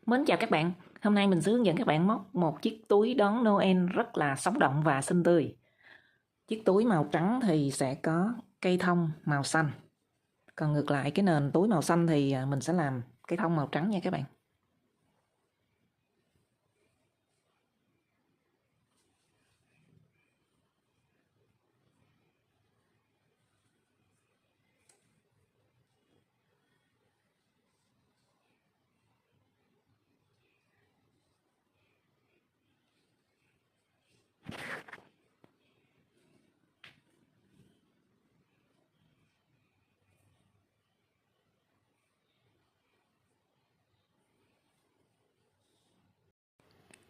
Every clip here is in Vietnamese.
Mến chào các bạn, hôm nay mình sẽ hướng dẫn các bạn móc một chiếc túi đón Noel rất là sống động và xinh tươi. Chiếc túi màu trắng thì sẽ có cây thông màu xanh. Còn ngược lại cái nền túi màu xanh thì mình sẽ làm cây thông màu trắng nha các bạn.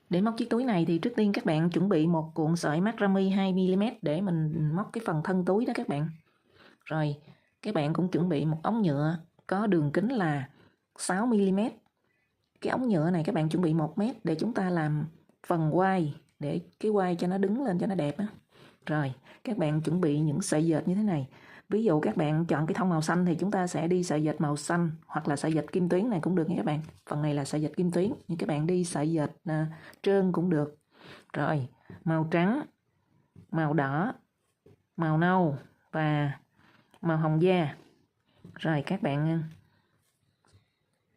Để móc chiếc túi này thì trước tiên các bạn chuẩn bị một cuộn sợi macrame 2mm để mình móc cái phần thân túi đó các bạn. Rồi các bạn cũng chuẩn bị một ống nhựa có đường kính là 6mm. Cái ống nhựa này các bạn chuẩn bị 1m để chúng ta làm phần quai, để cái quai cho nó đứng lên cho nó đẹp á. Rồi các bạn chuẩn bị những sợi dệt như thế này. Ví dụ các bạn chọn cái thông màu xanh thì chúng ta sẽ đi sợi dệt màu xanh, hoặc là sợi dệt kim tuyến này cũng được nha các bạn. Phần này là sợi dệt kim tuyến, nhưng các bạn đi sợi dệt trơn cũng được. Rồi màu trắng, màu đỏ, màu nâu và màu hồng da. Rồi các bạn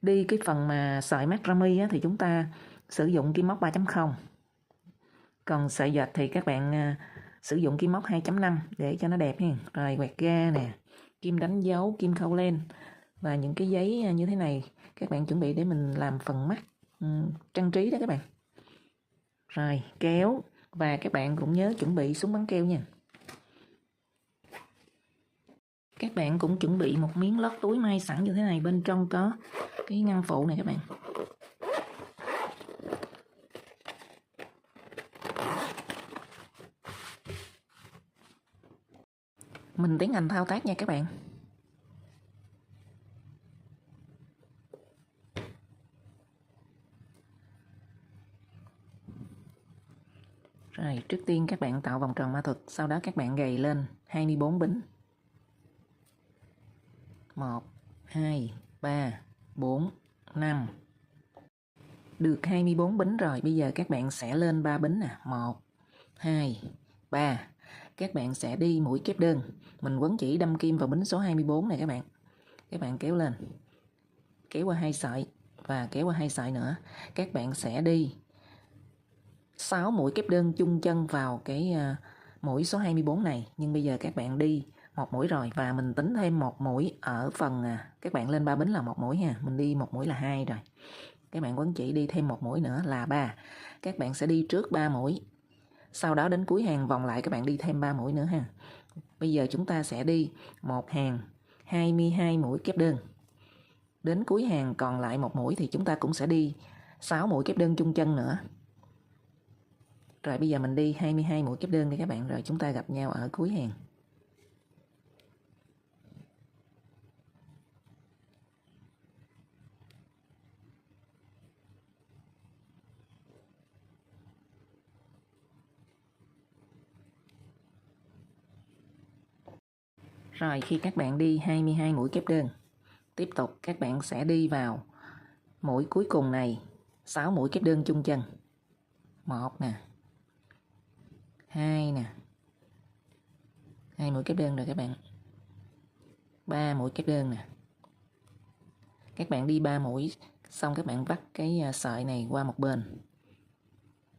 đi cái phần mà sợi macrame thì chúng ta sử dụng kim móc 3.0. Còn sợi dệt thì các bạn sử dụng kim móc 2.5 để cho nó đẹp ha. Rồi quẹt ga nè, kim đánh dấu, kim khâu len và những cái giấy như thế này các bạn chuẩn bị để mình làm phần mắt trang trí đó các bạn. Rồi kéo, và các bạn cũng nhớ chuẩn bị súng bắn keo nha. Các bạn cũng chuẩn bị một miếng lót túi may sẵn như thế này, bên trong có cái ngăn phụ này các bạn. Mình tiến hành thao tác nha các bạn. Rồi trước tiên các bạn tạo vòng tròn ma thuật, sau đó các bạn gầy lên 24 bính. 1, 2, 3, 4, 5. Được 24 bính rồi, bây giờ các bạn sẽ lên 3 bính nè. 1, 2, 3. Các bạn sẽ đi mũi kép đơn. Mình quấn chỉ đâm kim vào bính số 24 này các bạn. Các bạn kéo lên, kéo qua 2 sợi và kéo qua 2 sợi nữa. Các bạn sẽ đi 6 mũi kép đơn chung chân vào cái mũi số 24 này. Nhưng bây giờ các bạn đi một mũi rồi, và mình tính thêm một mũi ở phần các bạn lên 3 bính là một mũi ha. Mình đi một mũi là 2 rồi. Các bạn quấn chỉ đi thêm một mũi nữa là 3. Các bạn sẽ đi trước 3 mũi. Sau đó đến cuối hàng vòng lại các bạn đi thêm 3 mũi nữa ha. Bây giờ chúng ta sẽ đi một hàng 22 mũi kép đơn. Đến cuối hàng còn lại một mũi thì chúng ta cũng sẽ đi 6 mũi kép đơn chung chân nữa. Rồi bây giờ mình đi 22 mũi kép đơn đi các bạn, rồi chúng ta gặp nhau ở cuối hàng. Rồi khi các bạn đi 22 mũi kép đơn, tiếp tục các bạn sẽ đi vào mũi cuối cùng này 6 mũi kép đơn chung chân. 1 nè, 2 nè, 2 mũi kép đơn rồi các bạn. 3 mũi kép đơn nè. Các bạn đi 3 mũi xong các bạn vắt cái sợi này qua một bên.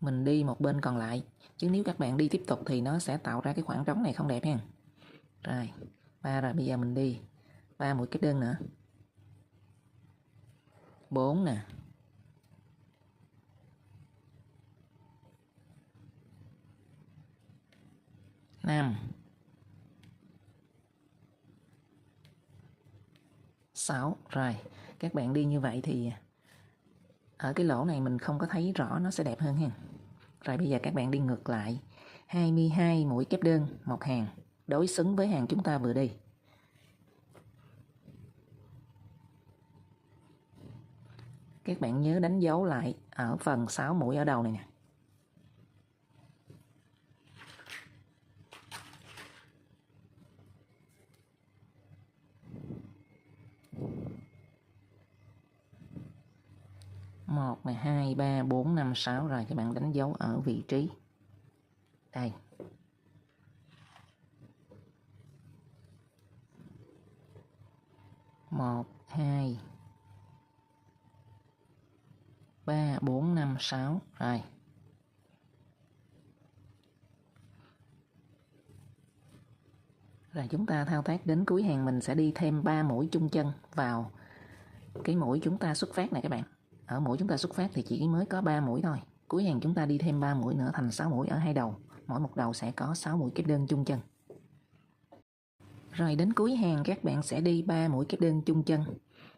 Mình đi một bên còn lại, chứ nếu các bạn đi tiếp tục thì nó sẽ tạo ra cái khoảng trống này không đẹp ha. Rồi, 3 rồi, bây giờ mình đi 3 mũi kép đơn nữa. 4 nè. 5. 6. Rồi, các bạn đi như vậy thì ở cái lỗ này mình không có thấy rõ, nó sẽ đẹp hơn ha. Rồi bây giờ các bạn đi ngược lại 22 mũi kép đơn một hàng, đối xứng với hàng chúng ta vừa đi. Các bạn nhớ đánh dấu lại ở phần 6 mũi ở đầu này nè. 1 này, 2, 3, 4, 5, 6 rồi các bạn đánh dấu ở vị trí đây. Một, 2, 3, 4, 5, 6 rồi. Rồi chúng ta thao tác đến cuối hàng, mình sẽ đi thêm 3 mũi chung chân vào cái mũi chúng ta xuất phát này các bạn. Ở mũi chúng ta xuất phát thì chỉ mới có 3 mũi thôi. Cuối hàng chúng ta đi thêm 3 mũi nữa thành 6 mũi ở hai đầu. Mỗi một đầu sẽ có 6 mũi kép đơn chung chân. Rồi đến cuối hàng các bạn sẽ đi 3 mũi kép đơn chung chân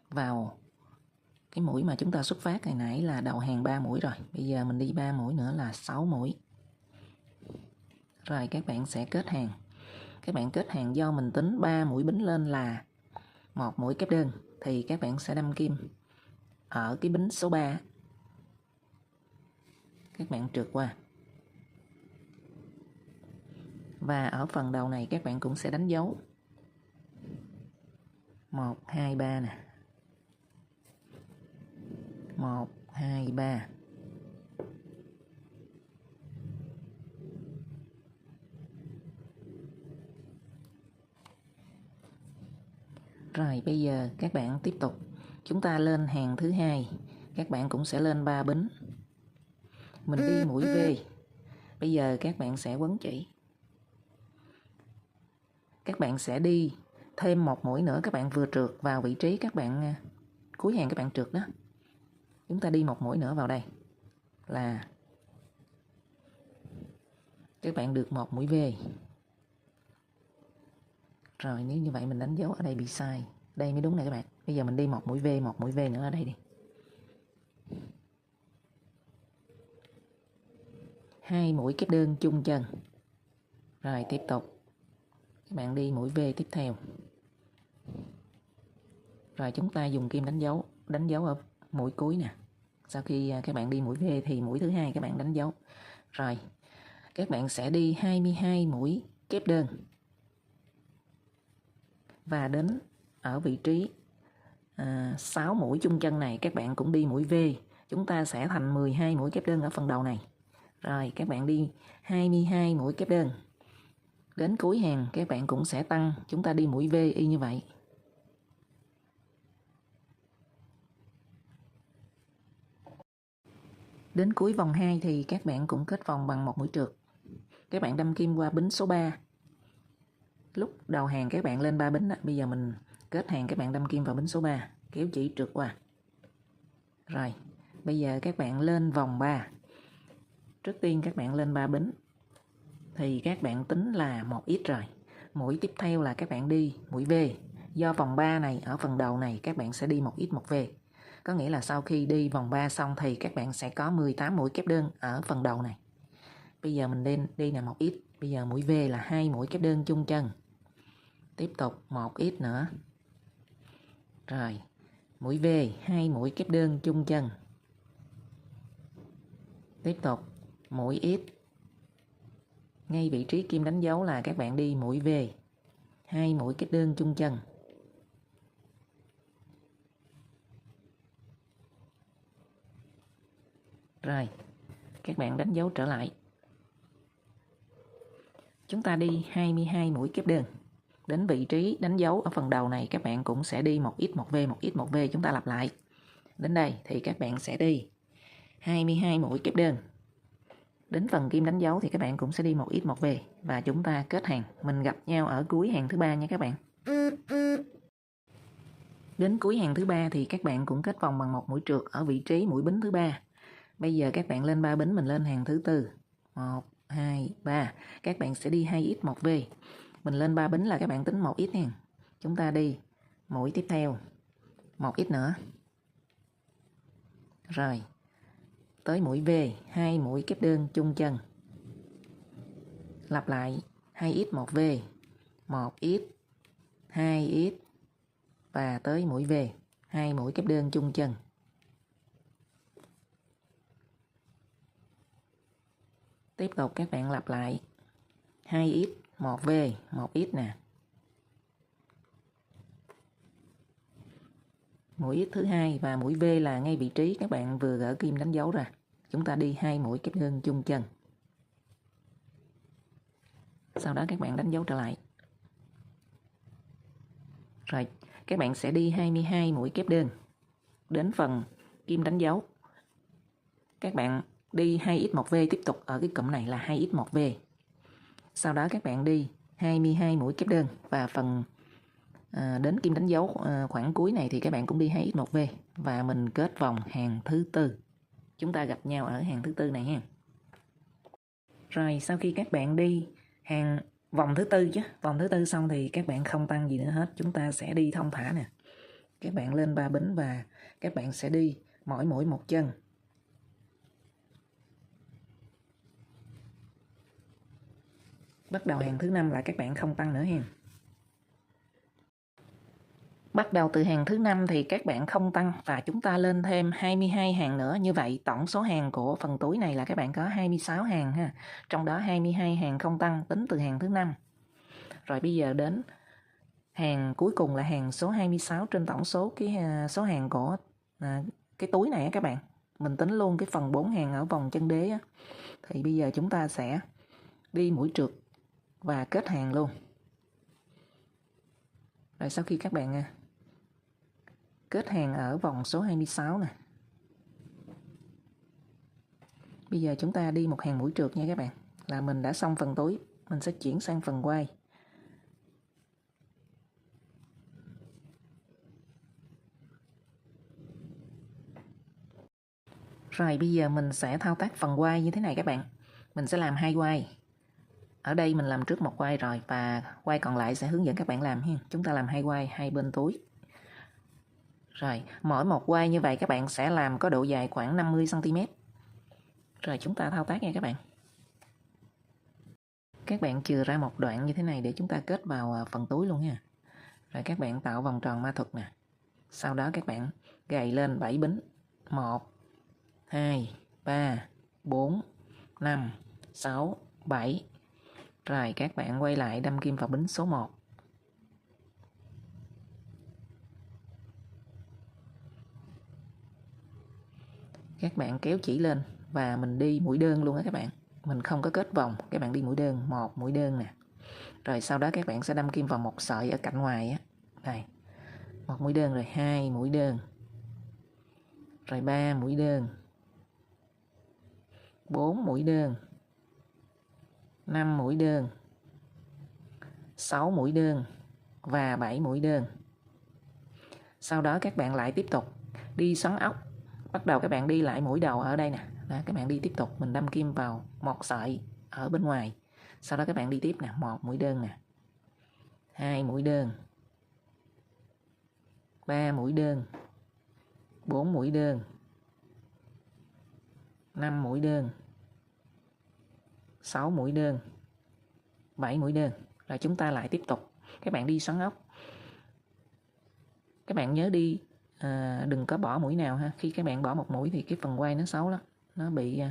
vào cái mũi mà chúng ta xuất phát hồi nãy là đầu hàng 3 mũi rồi. Bây giờ mình đi 3 mũi nữa là 6 mũi. Rồi các bạn sẽ kết hàng. Các bạn kết hàng do mình tính 3 mũi bính lên là 1 mũi kép đơn thì các bạn sẽ đâm kim ở cái bính số 3. Các bạn trượt qua. Và ở phần đầu này các bạn cũng sẽ đánh dấu 1, 2, 3 nè. 1, 2, 3. Rồi bây giờ các bạn tiếp tục. Chúng ta lên hàng thứ hai. Các bạn cũng sẽ lên 3 bính. Mình đi mũi V. Bây giờ các bạn sẽ quấn chỉ. Các bạn sẽ đi thêm một mũi nữa. Các bạn vừa trượt vào vị trí các bạn cuối hàng các bạn trượt đó. Chúng ta đi một mũi nữa vào đây là các bạn được một mũi V. Rồi nếu như vậy mình đánh dấu ở đây bị sai. Đây mới đúng này các bạn. Bây giờ mình đi một mũi V nữa ở đây đi. 2 mũi kép đơn chung chân. Rồi tiếp tục. Các bạn đi mũi V tiếp theo. Rồi chúng ta dùng kim đánh dấu ở mũi cuối nè. Sau khi các bạn đi mũi V thì mũi thứ hai các bạn đánh dấu. Rồi các bạn sẽ đi 22 mũi kép đơn. Và đến ở vị trí 6 mũi chung chân này các bạn cũng đi mũi V. Chúng ta sẽ thành 12 mũi kép đơn ở phần đầu này. Rồi các bạn đi 22 mũi kép đơn. Đến cuối hàng các bạn cũng sẽ tăng. Chúng ta đi mũi V y như vậy. Đến cuối vòng 2 thì các bạn cũng kết vòng bằng một mũi trượt. Các bạn đâm kim qua bính số 3. Lúc đầu hàng các bạn lên 3 bính đó. Bây giờ mình kết hàng các bạn đâm kim vào bính số 3. Kéo chỉ trượt qua. Rồi bây giờ các bạn lên vòng 3. Trước tiên các bạn lên 3 bính. Thì các bạn tính là 1x rồi. Mũi tiếp theo là các bạn đi mũi V. Do vòng 3 này ở phần đầu này các bạn sẽ đi 1x 1V. Có nghĩa là sau khi đi vòng 3 xong thì các bạn sẽ có 18 mũi kép đơn ở phần đầu này. Bây giờ mình đi là 1x. Bây giờ mũi V là 2 mũi kép đơn chung chân. Tiếp tục 1x nữa. Rồi mũi V 2 mũi kép đơn chung chân. Tiếp tục mũi X. Ngay vị trí kim đánh dấu là các bạn đi mũi V 2 mũi kép đơn chung chân. Rồi các bạn đánh dấu trở lại. Chúng ta đi 22 mũi kép đơn. Đến vị trí đánh dấu ở phần đầu này các bạn cũng sẽ đi 1x 1V 1x 1V. Chúng ta lặp lại. Đến đây thì các bạn sẽ đi 22 mũi kép đơn. Đến phần kim đánh dấu thì các bạn cũng sẽ đi 1x 1V. Và chúng ta kết hàng. Mình gặp nhau ở cuối hàng thứ 3 nha các bạn. Đến cuối hàng thứ 3 thì các bạn cũng kết vòng bằng một mũi trượt ở vị trí mũi bính thứ 3. Bây giờ các bạn lên 3 bính, mình lên hàng thứ 4. 1, 2, 3. Các bạn sẽ đi 2x 1V. Mình lên 3 bính là các bạn tính 1x nha. Chúng ta đi mũi tiếp theo 1x nữa. Rồi tới mũi V 2 mũi kép đơn chung chân. Lặp lại 2x 1V 1x 2x và tới mũi V 2 mũi kép đơn chung chân. Tiếp tục các bạn lặp lại 2x 1V 1x nè. Mũi X thứ hai và mũi V là ngay vị trí các bạn vừa gỡ kim đánh dấu ra. Chúng ta đi 2 mũi kép đơn chung chân. Sau đó các bạn đánh dấu trở lại. Rồi, các bạn sẽ đi 22 mũi kép đơn. Đến phần kim đánh dấu, các bạn đi 2x1V tiếp tục ở cái cụm này là 2x1V. Sau đó các bạn đi 22 mũi kép đơn và phần đến kim đánh dấu khoảng cuối này thì các bạn cũng đi 2x1V và mình kết vòng hàng thứ tư. Chúng ta gặp nhau ở hàng thứ tư này ha. Rồi sau khi các bạn đi vòng thứ tư vòng thứ tư xong thì các bạn không tăng gì nữa hết, chúng ta sẽ đi thong thả nè. Các bạn lên 3 bính và các bạn sẽ đi mỗi mũi một chân. Bắt đầu hàng thứ 5 là các bạn không tăng nữa ha. Bắt đầu từ hàng thứ 5 thì các bạn không tăng và chúng ta lên thêm 22 hàng nữa. Như vậy tổng số hàng của phần túi này là các bạn có 26 hàng ha. Trong đó 22 hàng không tăng tính từ hàng thứ 5. Rồi bây giờ đến hàng cuối cùng là hàng số 26 trên tổng số cái số hàng của cái túi này các bạn. Mình tính luôn cái phần 4 hàng ở vòng chân đế á. Thì bây giờ chúng ta sẽ đi mũi trượt và kết hàng luôn. Rồi sau khi các bạn kết hàng ở vòng số 26 nè. Bây giờ chúng ta đi một hàng mũi trượt nha các bạn. Là mình đã xong phần túi, mình sẽ chuyển sang phần quai. Rồi bây giờ mình sẽ thao tác phần quai như thế này các bạn. Mình sẽ làm 2 quai. Ở đây mình làm trước một quai rồi và quai còn lại sẽ hướng dẫn các bạn làm ha. Chúng ta làm 2 quai hai bên túi. Rồi, mỗi một quai như vậy các bạn sẽ làm có độ dài khoảng 50 cm. Rồi chúng ta thao tác nha các bạn. Các bạn chừa ra một đoạn như thế này để chúng ta kết vào phần túi luôn nha. Rồi các bạn tạo vòng tròn ma thuật nè. Sau đó các bạn gầy lên 7 bính. 1 2 3 4 5 6 7. Rồi các bạn quay lại đâm kim vào bính số 1. Các bạn kéo chỉ lên và mình đi mũi đơn luôn á các bạn. Mình không có kết vòng, các bạn đi mũi đơn, một mũi đơn nè. Rồi sau đó các bạn sẽ đâm kim vào một sợi ở cạnh ngoài á. Đây. Một mũi đơn rồi 2 mũi đơn. Rồi 3 mũi đơn. 4 mũi đơn. 5 mũi đơn. 6 mũi đơn và 7 mũi đơn. Sau đó các bạn lại tiếp tục đi xoắn ốc. Bắt đầu các bạn đi lại mũi đầu ở đây nè. Đó, các bạn đi tiếp tục, mình đâm kim vào một sợi ở bên ngoài. Sau đó các bạn đi tiếp nè, một mũi đơn nè. 2 mũi đơn. 3 mũi đơn. 4 mũi đơn. 5 mũi đơn. 6 mũi đơn. 7 mũi đơn. Rồi chúng ta lại tiếp tục. Các bạn đi xoắn ốc. Các bạn nhớ đi đừng có bỏ mũi nào ha. Khi các bạn bỏ một mũi thì cái phần quai nó xấu lắm. Nó bị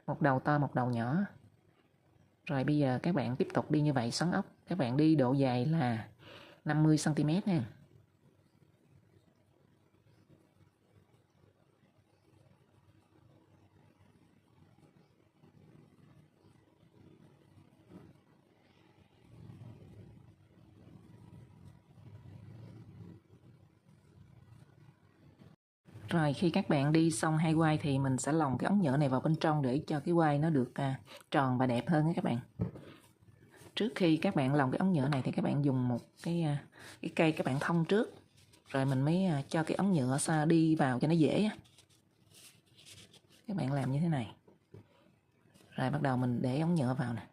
một đầu to một đầu nhỏ. Rồi bây giờ các bạn tiếp tục đi như vậy xoắn ốc. Các bạn đi độ dài là 50 cm nha. Rồi khi các bạn đi xong hai quai thì mình sẽ lồng cái ống nhựa này vào bên trong để cho cái quai nó được tròn và đẹp hơn các bạn. Trước khi các bạn lồng cái ống nhựa này thì các bạn dùng một cái cây các bạn thông trước. Rồi mình mới cho cái ống nhựa đi vào cho nó dễ. Các bạn làm như thế này. Rồi bắt đầu mình để ống nhựa vào nè.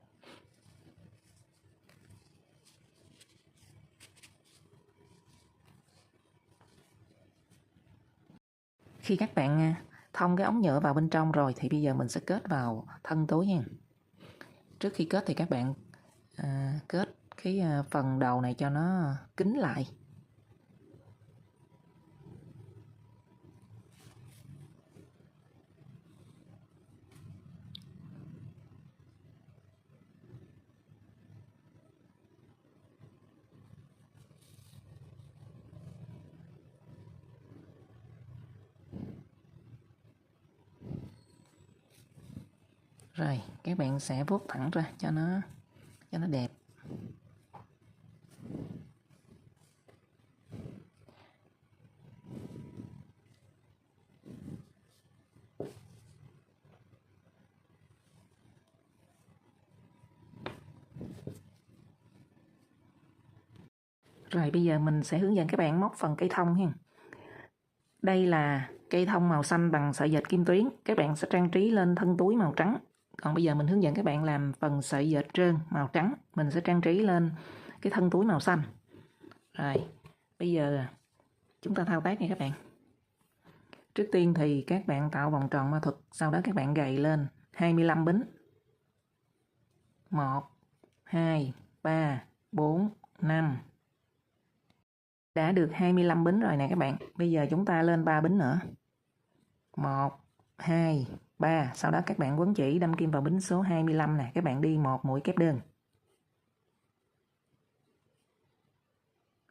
Khi các bạn thông cái ống nhựa vào bên trong rồi thì bây giờ mình sẽ kết vào thân túi nha. Trước khi kết thì các bạn kết cái phần đầu này cho nó kín lại. Rồi các bạn sẽ vuốt thẳng ra cho nó đẹp. Rồi bây giờ mình sẽ hướng dẫn các bạn móc phần cây thông ha. Đây là cây thông màu xanh bằng sợi dệt kim tuyến, các bạn sẽ trang trí lên thân túi màu trắng. Còn bây giờ mình hướng dẫn các bạn làm phần sợi dệt trơn màu trắng, mình sẽ trang trí lên cái thân túi màu xanh. Rồi bây giờ chúng ta thao tác nha các bạn. Trước tiên thì các bạn tạo vòng tròn ma thuật, sau đó các bạn gầy lên 25 bính. 1, 2, 3, 4, 5. Đã được 25 bính rồi nè các bạn. Bây giờ chúng ta lên 3 bính nữa. 1, 2, 3. Sau đó các bạn quấn chỉ đâm kim vào bính số 25 nè. Các bạn đi một mũi kép đơn.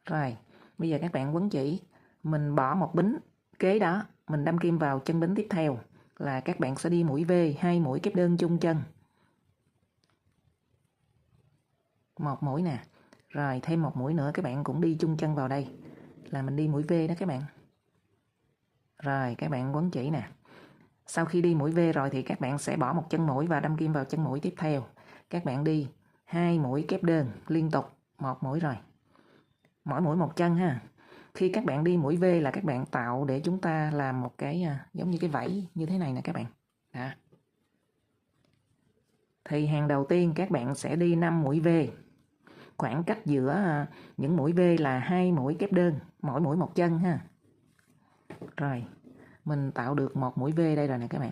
Rồi, bây giờ các bạn quấn chỉ. Mình bỏ một bính kế đó. Mình đâm kim vào chân bính tiếp theo. Là các bạn sẽ đi mũi V, 2 mũi kép đơn chung chân. Một mũi nè. Rồi thêm một mũi nữa các bạn cũng đi chung chân vào đây. Là mình đi mũi V đó các bạn. Rồi các bạn quấn chỉ nè. Sau khi đi mũi V rồi thì các bạn sẽ bỏ một chân mũi và đâm kim vào chân mũi tiếp theo. Các bạn đi 2 mũi kép đơn liên tục, một mũi rồi. Mỗi mũi một chân ha. Khi các bạn đi mũi V là các bạn tạo để chúng ta làm một cái giống như cái vảy như thế này nè các bạn. Đó. Thì hàng đầu tiên các bạn sẽ đi 5 mũi V. Khoảng cách giữa những mũi V là 2 mũi kép đơn, mỗi mũi một chân ha. Rồi, mình tạo được một mũi V đây rồi nè các bạn.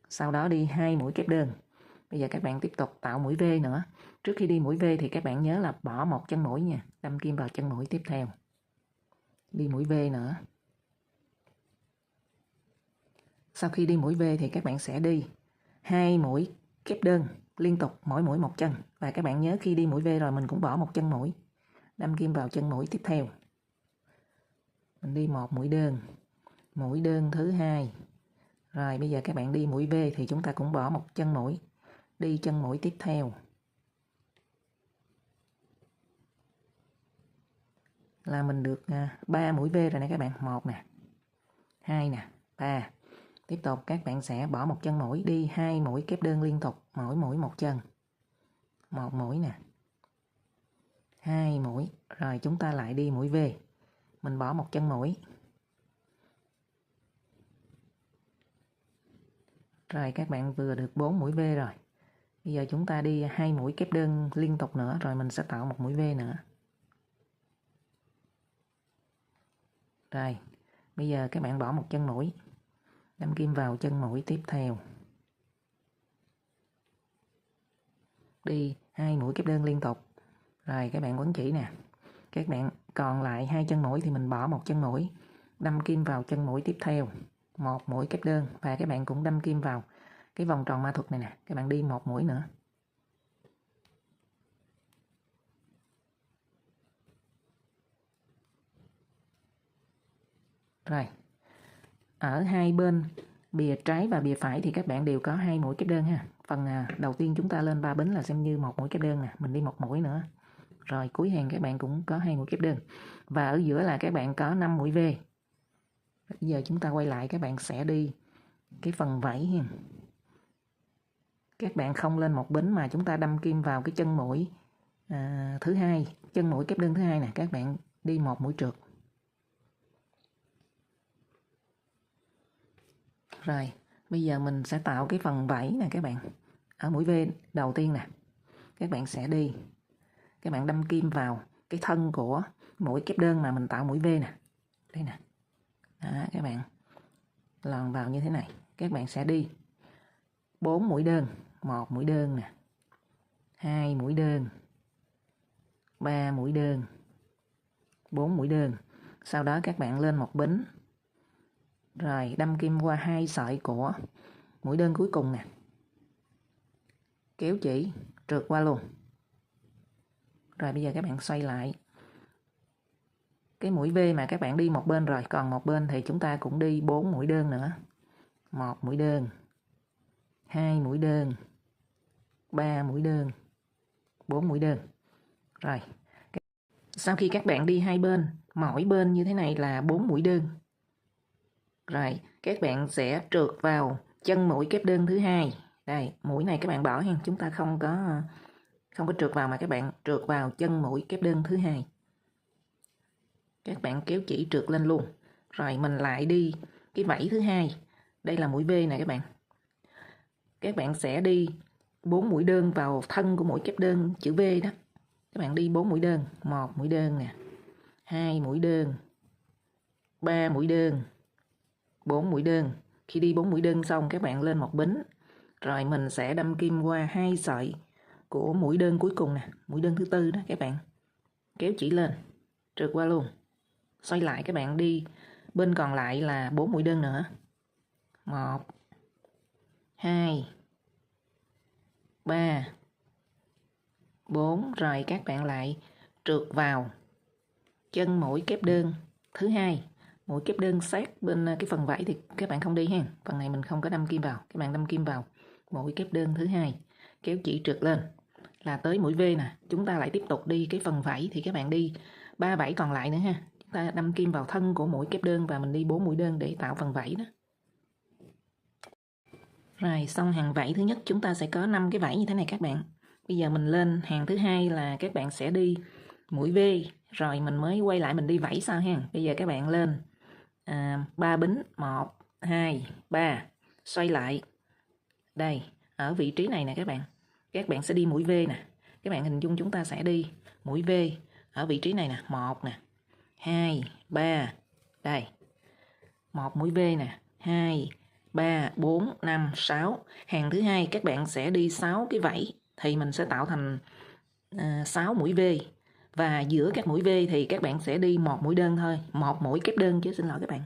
Sau đó đi 2 mũi kép đơn. Bây giờ các bạn tiếp tục tạo mũi V nữa. Trước khi đi mũi V thì các bạn nhớ là bỏ một chân mũi nha, đâm kim vào chân mũi tiếp theo. Đi mũi V nữa. Sau khi đi mũi V thì các bạn sẽ đi 2 mũi kép đơn liên tục, mỗi mũi một chân. Và các bạn nhớ khi đi mũi V rồi mình cũng bỏ một chân mũi, đâm kim vào chân mũi tiếp theo. Mình đi một mũi đơn thứ hai. Rồi bây giờ các bạn đi mũi V thì chúng ta cũng bỏ một chân mũi, đi chân mũi tiếp theo. Là mình được 3 mũi V rồi nè các bạn. 1 nè, 2 nè, 3. Tiếp tục các bạn sẽ bỏ một chân mũi, đi 2 mũi kép đơn liên tục, mỗi mũi một chân. Một mũi nè, 2 mũi. Rồi chúng ta lại đi mũi V. Mình bỏ một chân mũi. Rồi các bạn vừa được 4 mũi V rồi. Bây giờ chúng ta đi 2 mũi kép đơn liên tục nữa, rồi mình sẽ tạo một mũi V nữa. Rồi, bây giờ các bạn bỏ một chân mũi, đâm kim vào chân mũi tiếp theo. Đi 2 mũi kép đơn liên tục. Rồi các bạn quấn chỉ nè. Các bạn còn lại 2 chân mũi thì mình bỏ một chân mũi, đâm kim vào chân mũi tiếp theo. Một mũi kép đơn và các bạn cũng đâm kim vào cái vòng tròn ma thuật này nè. Các bạn đi một mũi nữa. Rồi. Ở hai bên bìa trái và bìa phải thì các bạn đều có 2 mũi kép đơn ha. Phần đầu tiên chúng ta lên 3 bính là xem như một mũi kép đơn nè, mình đi một mũi nữa. Rồi cuối hàng các bạn cũng có 2 mũi kép đơn. Và ở giữa là các bạn có 5 mũi V. Bây giờ chúng ta quay lại, các bạn sẽ đi cái phần vảy ha. Các bạn không lên một bính mà chúng ta đâm kim vào cái chân mũi thứ hai, chân mũi kép đơn thứ hai nè, các bạn đi một mũi trượt. Rồi, bây giờ mình sẽ tạo cái phần vảy nè các bạn. Ở mũi V đầu tiên nè, các bạn sẽ đi, các bạn đâm kim vào cái thân của mũi kép đơn mà mình tạo mũi V nè. Đây nè. Đó, các bạn lòn vào như thế này. Các bạn sẽ đi 4 mũi đơn, 1 mũi đơn nè, 2 mũi đơn, 3 mũi đơn, 4 mũi đơn. Sau đó các bạn lên một bính. Rồi đâm kim qua 2 sợi của mũi đơn cuối cùng nè. Kéo chỉ trượt qua luôn. Rồi bây giờ các bạn xoay lại. Cái mũi V mà các bạn đi một bên rồi, còn một bên thì chúng ta cũng đi 4 mũi đơn nữa. 1 mũi đơn, 2 mũi đơn, 3 mũi đơn, 4 mũi đơn. Rồi, sau khi các bạn đi hai bên, mỗi bên như thế này là 4 mũi đơn. Rồi, các bạn sẽ trượt vào chân mũi kép đơn thứ hai. Đây, mũi này các bạn bỏ ha, chúng ta không có trượt vào mà các bạn trượt vào chân mũi kép đơn thứ hai. Các bạn kéo chỉ trượt lên luôn. Rồi mình lại đi cái vảy thứ hai. Đây là mũi V này các bạn. Các bạn sẽ đi 4 mũi đơn vào thân của mũi kép đơn chữ V đó. Các bạn đi 4 mũi đơn, 1 mũi đơn nè, 2 mũi đơn, 3 mũi đơn, 4 mũi đơn. Khi đi 4 mũi đơn xong các bạn lên một bính. Rồi mình sẽ đâm kim qua hai sợi của mũi đơn cuối cùng nè, mũi đơn thứ tư đó các bạn. Kéo chỉ lên, trượt qua luôn. Xoay lại các bạn đi bên còn lại là 4 mũi đơn nữa. 1 2 3 4. Rồi các bạn lại trượt vào chân mũi kép đơn thứ hai. Mũi kép đơn sát bên cái phần vảy thì các bạn không đi ha. Phần này mình không có đâm kim vào. Các bạn đâm kim vào mũi kép đơn thứ hai, kéo chỉ trượt lên là tới mũi V nè. Chúng ta lại tiếp tục đi cái phần vảy thì các bạn đi 3 vảy còn lại nữa ha. Chúng ta đâm kim vào thân của mũi kép đơn và mình đi 4 mũi đơn để tạo phần vảy đó. Rồi xong hàng vảy thứ nhất chúng ta sẽ có 5 cái vảy như thế này các bạn. Bây giờ mình lên hàng thứ hai là các bạn sẽ đi mũi V, rồi mình mới quay lại mình đi vảy sau ha. Bây giờ các bạn lên 3 bính, 1 2 3, xoay lại. Đây, ở vị trí này nè các bạn. Các bạn sẽ đi mũi V nè. Các bạn hình dung chúng ta sẽ đi mũi V ở vị trí này nè, 1 nè, 2 3. Đây. 1 mũi V nè, 2 3 4 5 6. Hàng thứ hai các bạn sẽ đi 6 cái vảy thì mình sẽ tạo thành 6 mũi V. Và giữa các mũi V thì các bạn sẽ đi một mũi đơn thôi, một mũi kép đơn chứ, xin lỗi các bạn.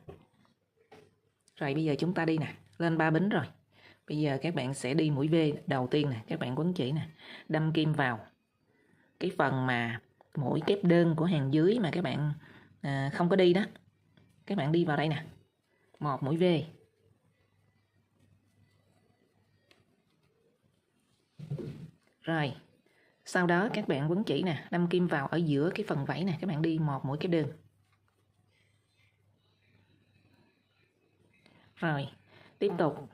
Rồi bây giờ chúng ta đi nè, lên 3 bính rồi. Bây giờ các bạn sẽ đi mũi V đầu tiên nè, các bạn quấn chỉ nè, đâm kim vào cái phần mà mũi kép đơn của hàng dưới mà các bạn không có đi đó. Các bạn đi vào đây nè, một mũi V. Rồi, sau đó các bạn quấn chỉ nè, đâm kim vào ở giữa cái phần vảy nè, các bạn đi một mũi kép đơn. Rồi, tiếp tục.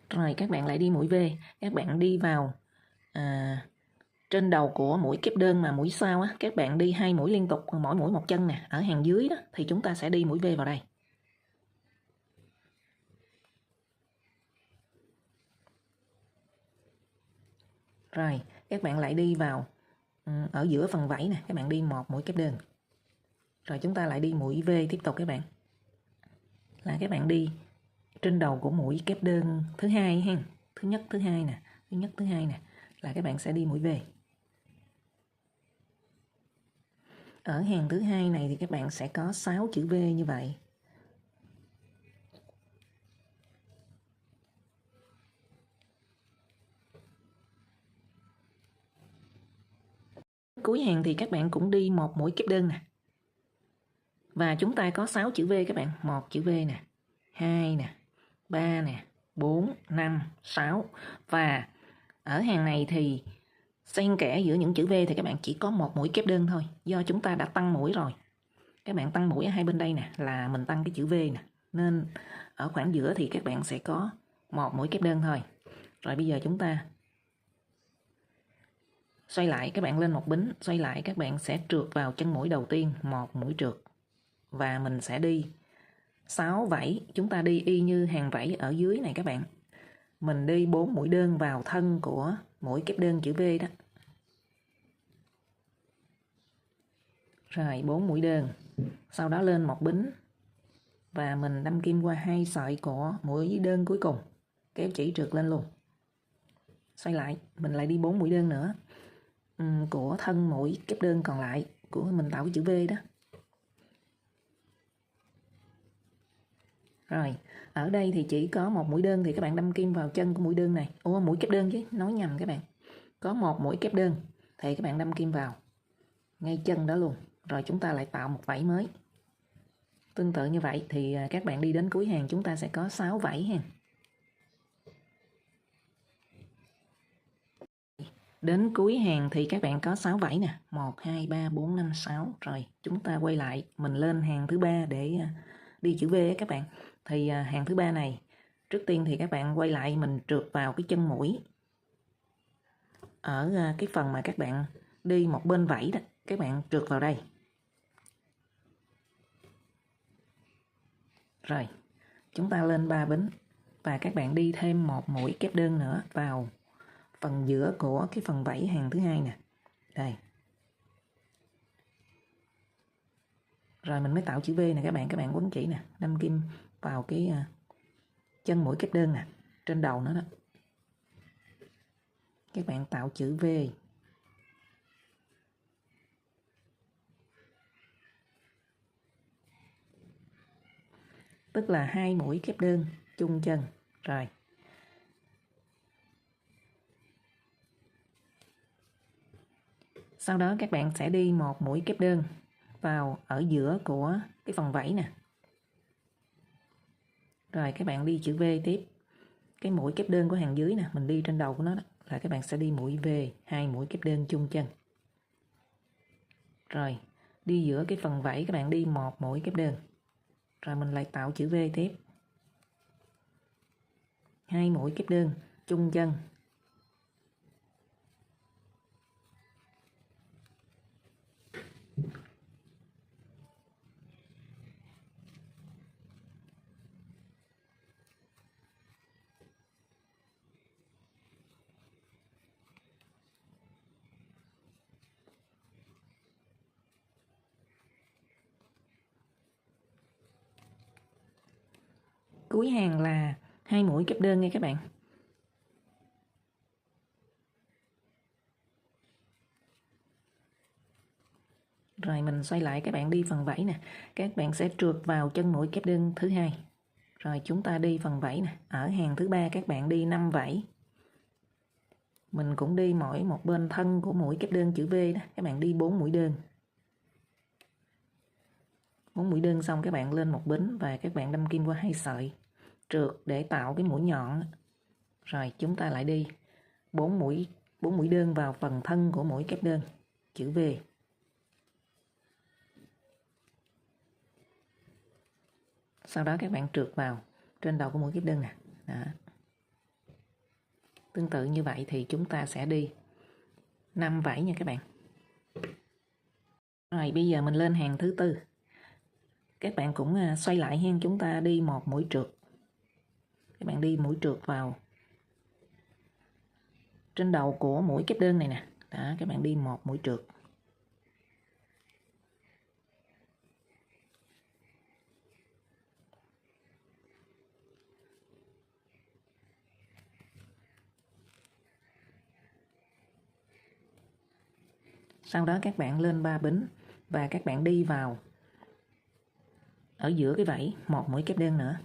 Rồi các bạn lại đi mũi V, các bạn đi vào trên đầu của mũi kép đơn mà mũi sau á, các bạn đi 2 mũi liên tục, mỗi mũi một chân nè, ở hàng dưới đó thì chúng ta sẽ đi mũi V vào đây. Rồi, các bạn lại đi vào ở giữa phần vảy nè, các bạn đi một mũi kép đơn. Rồi chúng ta lại đi mũi V tiếp tục các bạn. Là các bạn đi trên đầu của mũi kép đơn thứ hai ha. Thứ nhất, thứ hai nè, thứ nhất, thứ hai nè, là các bạn sẽ đi mũi V. Ở hàng thứ hai này thì các bạn sẽ có 6 chữ V như vậy. Cuối hàng thì các bạn cũng đi một mũi kép đơn nè. Và chúng ta có 6 chữ V các bạn, một chữ V nè, 2 nè, 3 nè, 4, 5, 6. Và ở hàng này thì xen kẽ giữa những chữ V thì các bạn chỉ có một mũi kép đơn thôi, do chúng ta đã tăng mũi rồi. Các bạn tăng mũi ở hai bên đây nè, là mình tăng cái chữ V nè, nên ở khoảng giữa thì các bạn sẽ có một mũi kép đơn thôi. Rồi bây giờ chúng ta xoay lại, các bạn lên một bính, xoay lại các bạn sẽ trượt vào chân mũi đầu tiên, một mũi trượt. Và mình sẽ đi 6 vảy, chúng ta đi y như hàng vảy ở dưới này các bạn. Mình đi 4 mũi đơn vào thân của mũi kép đơn chữ V đó. Rồi 4 mũi đơn. Sau đó lên một bính và mình đâm kim qua hai sợi của mũi đơn cuối cùng, kéo chỉ trượt lên luôn. Xoay lại, mình lại đi 4 mũi đơn nữa của thân mũi kép đơn còn lại của mình tạo cái chữ V đó. Rồi, ở đây thì chỉ có một mũi đơn thì các bạn đâm kim vào chân của mũi đơn này. Mũi kép đơn chứ, nói nhầm các bạn. Có một mũi kép đơn thì các bạn đâm kim vào ngay chân đó luôn. Rồi chúng ta lại tạo một vảy mới. Tương tự như vậy thì các bạn đi đến cuối hàng chúng ta sẽ có 6 vảy ha. Đến cuối hàng thì các bạn có 6 vảy nè, 1 2 3 4 5 6. Rồi chúng ta quay lại, mình lên hàng thứ 3 để đi chữ V các bạn. Thì hàng thứ 3 này, trước tiên thì các bạn quay lại, mình trượt vào cái chân mũi ở cái phần mà các bạn đi một bên vảy đó, các bạn trượt vào đây. Rồi chúng ta lên 3 bính và các bạn đi thêm một mũi kép đơn nữa vào phần giữa của cái phần vảy hàng thứ 2 nè. Đây. Rồi mình mới tạo chữ V nè các bạn quấn chỉ nè, đâm kim vào cái chân mũi kép đơn nè, trên đầu nó đó. Các bạn tạo chữ V. Tức là 2 mũi kép đơn chung chân. Rồi. Sau đó các bạn sẽ đi một mũi kép đơn vào ở giữa của cái phần vảy nè. Rồi các bạn đi chữ V tiếp. Cái mũi kép đơn của hàng dưới nè, mình đi trên đầu của nó đó, là các bạn sẽ đi mũi V, 2 mũi kép đơn chung chân. Rồi, đi giữa cái phần vảy các bạn đi một mũi kép đơn. Rồi mình lại tạo chữ V tiếp. 2 mũi kép đơn chung chân. Cuối hàng là 2 mũi kép đơn nha các bạn. Rồi mình xoay lại, các bạn đi phần vảy nè, các bạn sẽ trượt vào chân mũi kép đơn thứ 2. Rồi chúng ta đi phần vảy nè, ở hàng thứ 3 các bạn đi 5 vảy. Mình cũng đi mỗi một bên thân của mũi kép đơn chữ V đó, các bạn đi 4 mũi đơn. 4 mũi đơn xong các bạn lên một bính và các bạn đâm kim qua 2 sợi, trượt để tạo cái mũi nhọn. Rồi chúng ta lại đi 4 mũi đơn vào phần thân của mũi kép đơn chữ V. Sau đó các bạn trượt vào trên đầu của mũi kép đơn nè. Đó. Tương tự như vậy thì chúng ta sẽ đi 5 vảy nha các bạn. Rồi bây giờ mình lên hàng thứ 4. Các bạn cũng xoay lại hen, chúng ta đi một mũi trượt. Các bạn đi mũi trượt vào trên đầu của mũi kép đơn này nè. Đó, các bạn đi một mũi trượt. Sau đó các bạn lên 3 bính và các bạn đi vào ở giữa cái vảy một mũi kép đơn nữa.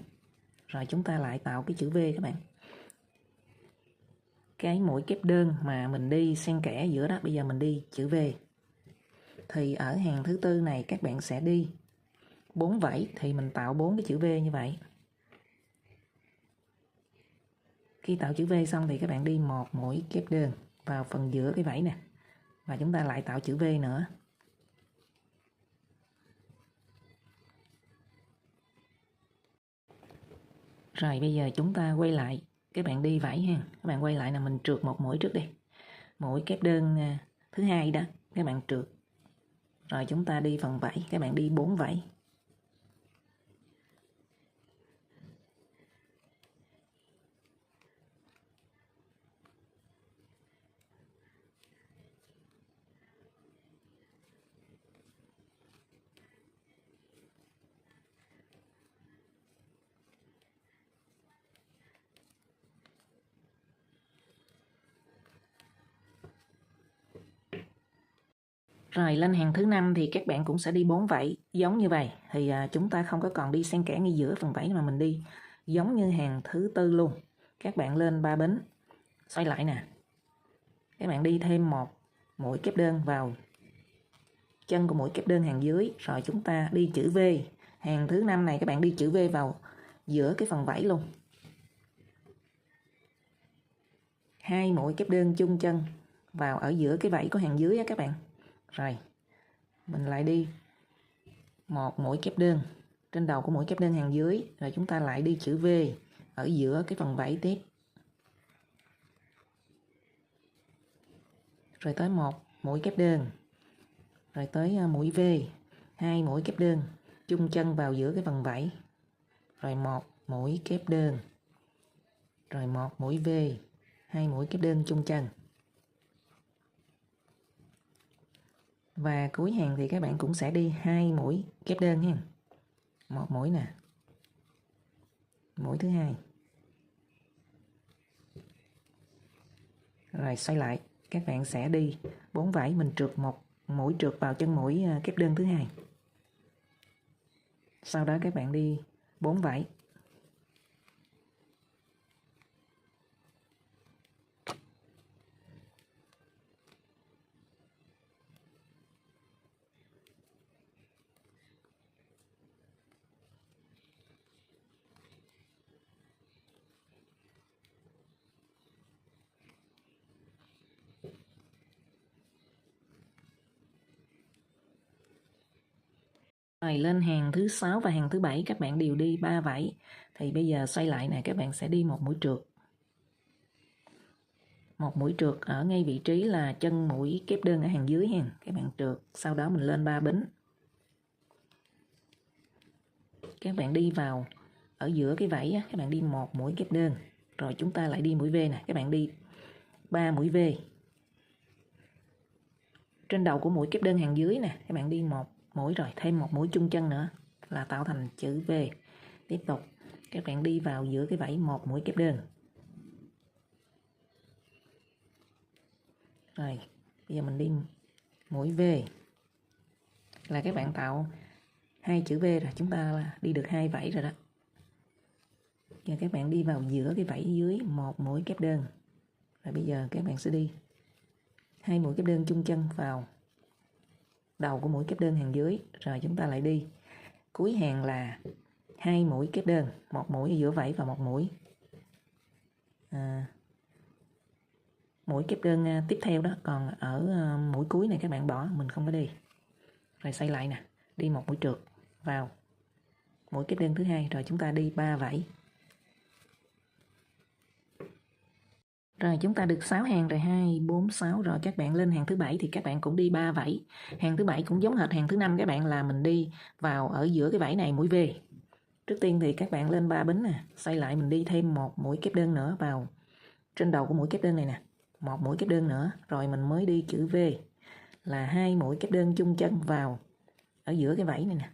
Rồi chúng ta lại tạo cái chữ V các bạn. Cái mũi kép đơn mà mình đi xen kẽ giữa đó, bây giờ mình đi chữ V. Thì ở hàng thứ 4 này các bạn sẽ đi 4 vảy, thì mình tạo 4 cái chữ V như vậy. Khi tạo chữ V xong thì các bạn đi một mũi kép đơn vào phần giữa cái vảy nè. Và chúng ta lại tạo chữ V nữa. Rồi bây giờ chúng ta quay lại, các bạn đi vảy ha. Các bạn quay lại là mình trượt một mũi trước đi. Mũi kép đơn thứ 2 đó, các bạn trượt. Rồi chúng ta đi phần vảy, các bạn đi 4 vảy. Rồi lên hàng thứ 5 thì các bạn cũng sẽ đi 4 vảy giống như vậy. Thì chúng ta không có còn đi xen kẽ ngay giữa phần vảy mà mình đi giống như hàng thứ 4 luôn. Các bạn lên 3 bính, xoay lại nè. Các bạn đi thêm một mũi kép đơn vào chân của mũi kép đơn hàng dưới. Rồi chúng ta đi chữ V. Hàng thứ 5 này các bạn đi chữ V vào giữa cái phần vảy luôn. 2 mũi kép đơn chung chân vào ở giữa cái vảy của hàng dưới á các bạn. Rồi mình lại đi một mũi kép đơn trên đầu của mũi kép đơn hàng dưới, rồi chúng ta lại đi chữ V ở giữa cái phần vảy tiếp, rồi tới một mũi kép đơn, rồi tới mũi V, 2 mũi kép đơn chung chân vào giữa cái phần vảy, rồi một mũi kép đơn, rồi một mũi V, 2 mũi kép đơn chung chân. Và cuối hàng thì các bạn cũng sẽ đi 2 mũi kép đơn nha. Một mũi nè, mũi thứ hai. Rồi xoay lại, các bạn sẽ đi 4 vảy, mình trượt một mũi trượt vào chân mũi kép đơn thứ hai. Sau đó các bạn đi 4 vảy. Rồi lên hàng thứ 6 và hàng thứ 7 các bạn đều đi 3 vảy. Thì bây giờ xoay lại nè, các bạn sẽ đi một mũi trượt. Một mũi trượt ở ngay vị trí là chân mũi kép đơn ở hàng dưới ha. Các bạn trượt, sau đó mình lên 3 bính. Các bạn đi vào ở giữa cái vảy á, các bạn đi một mũi kép đơn. Rồi chúng ta lại đi mũi V nè, các bạn đi 3 mũi V. Trên đầu của mũi kép đơn hàng dưới nè, các bạn đi một mũi, rồi thêm một mũi chung chân nữa là tạo thành chữ V. Tiếp tục các bạn đi vào giữa cái vảy một mũi kép đơn. Rồi bây giờ mình đi mũi V là các bạn tạo hai chữ V rồi, chúng ta đi được 2 vảy rồi đó. Giờ các bạn đi vào giữa cái vảy dưới một mũi kép đơn. Rồi bây giờ các bạn sẽ đi 2 mũi kép đơn chung chân vào đầu của mũi kép đơn hàng dưới, rồi chúng ta lại đi cuối hàng là 2 mũi kép đơn, một mũi ở giữa vảy và một mũi mũi kép đơn tiếp theo đó. Còn ở mũi cuối này các bạn bỏ, mình không có đi. Rồi xoay lại nè, đi một mũi trượt vào mũi kép đơn thứ hai, rồi chúng ta đi 3 vảy. Rồi chúng ta được 6 hàng rồi, 2, 4, 6. Rồi các bạn lên hàng thứ 7 thì các bạn cũng đi 3 vảy. Hàng thứ 7 cũng giống hệt hàng thứ 5 các bạn, là mình đi vào ở giữa cái vảy này mũi V. Trước tiên thì các bạn lên 3 bính nè, xoay lại mình đi thêm một mũi kép đơn nữa vào trên đầu của mũi kép đơn này nè, một mũi kép đơn nữa, rồi mình mới đi chữ V là 2 mũi kép đơn chung chân vào ở giữa cái vảy này nè.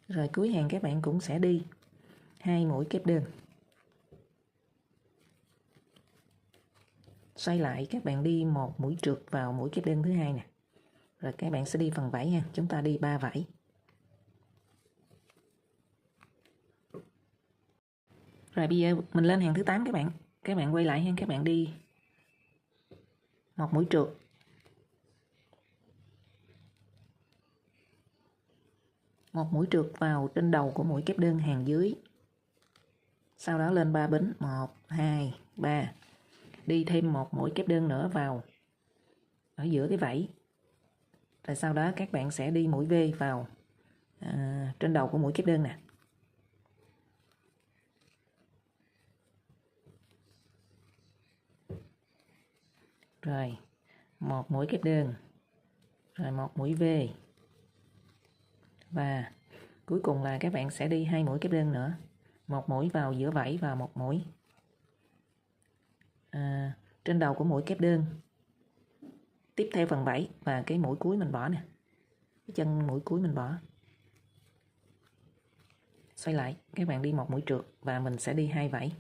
Rồi cuối hàng các bạn cũng sẽ đi 2 mũi kép đơn. Xoay lại các bạn đi một mũi trượt vào mũi kép đơn thứ hai nè. Rồi các bạn sẽ đi phần vảy ha, chúng ta đi 3 vảy. Rồi bây giờ mình lên hàng thứ 8 các bạn. Các bạn quay lại ha, các bạn đi một mũi trượt. Một mũi trượt vào trên đầu của mũi kép đơn hàng dưới. Sau đó lên 3 bính, 1, 2, 3. Đi thêm một mũi kép đơn nữa vào ở giữa cái vảy. Rồi sau đó các bạn sẽ đi mũi V vào trên đầu của mũi kép đơn nè. Rồi một mũi kép đơn, rồi một mũi V, và cuối cùng là các bạn sẽ đi 2 mũi kép đơn nữa, một mũi vào giữa vảy và một mũi trên đầu của mũi kép đơn tiếp theo phần vảy, và cái mũi cuối mình bỏ nè, cái chân mũi cuối mình bỏ. Xoay lại các bạn đi một mũi trượt và mình sẽ đi 2 vảy.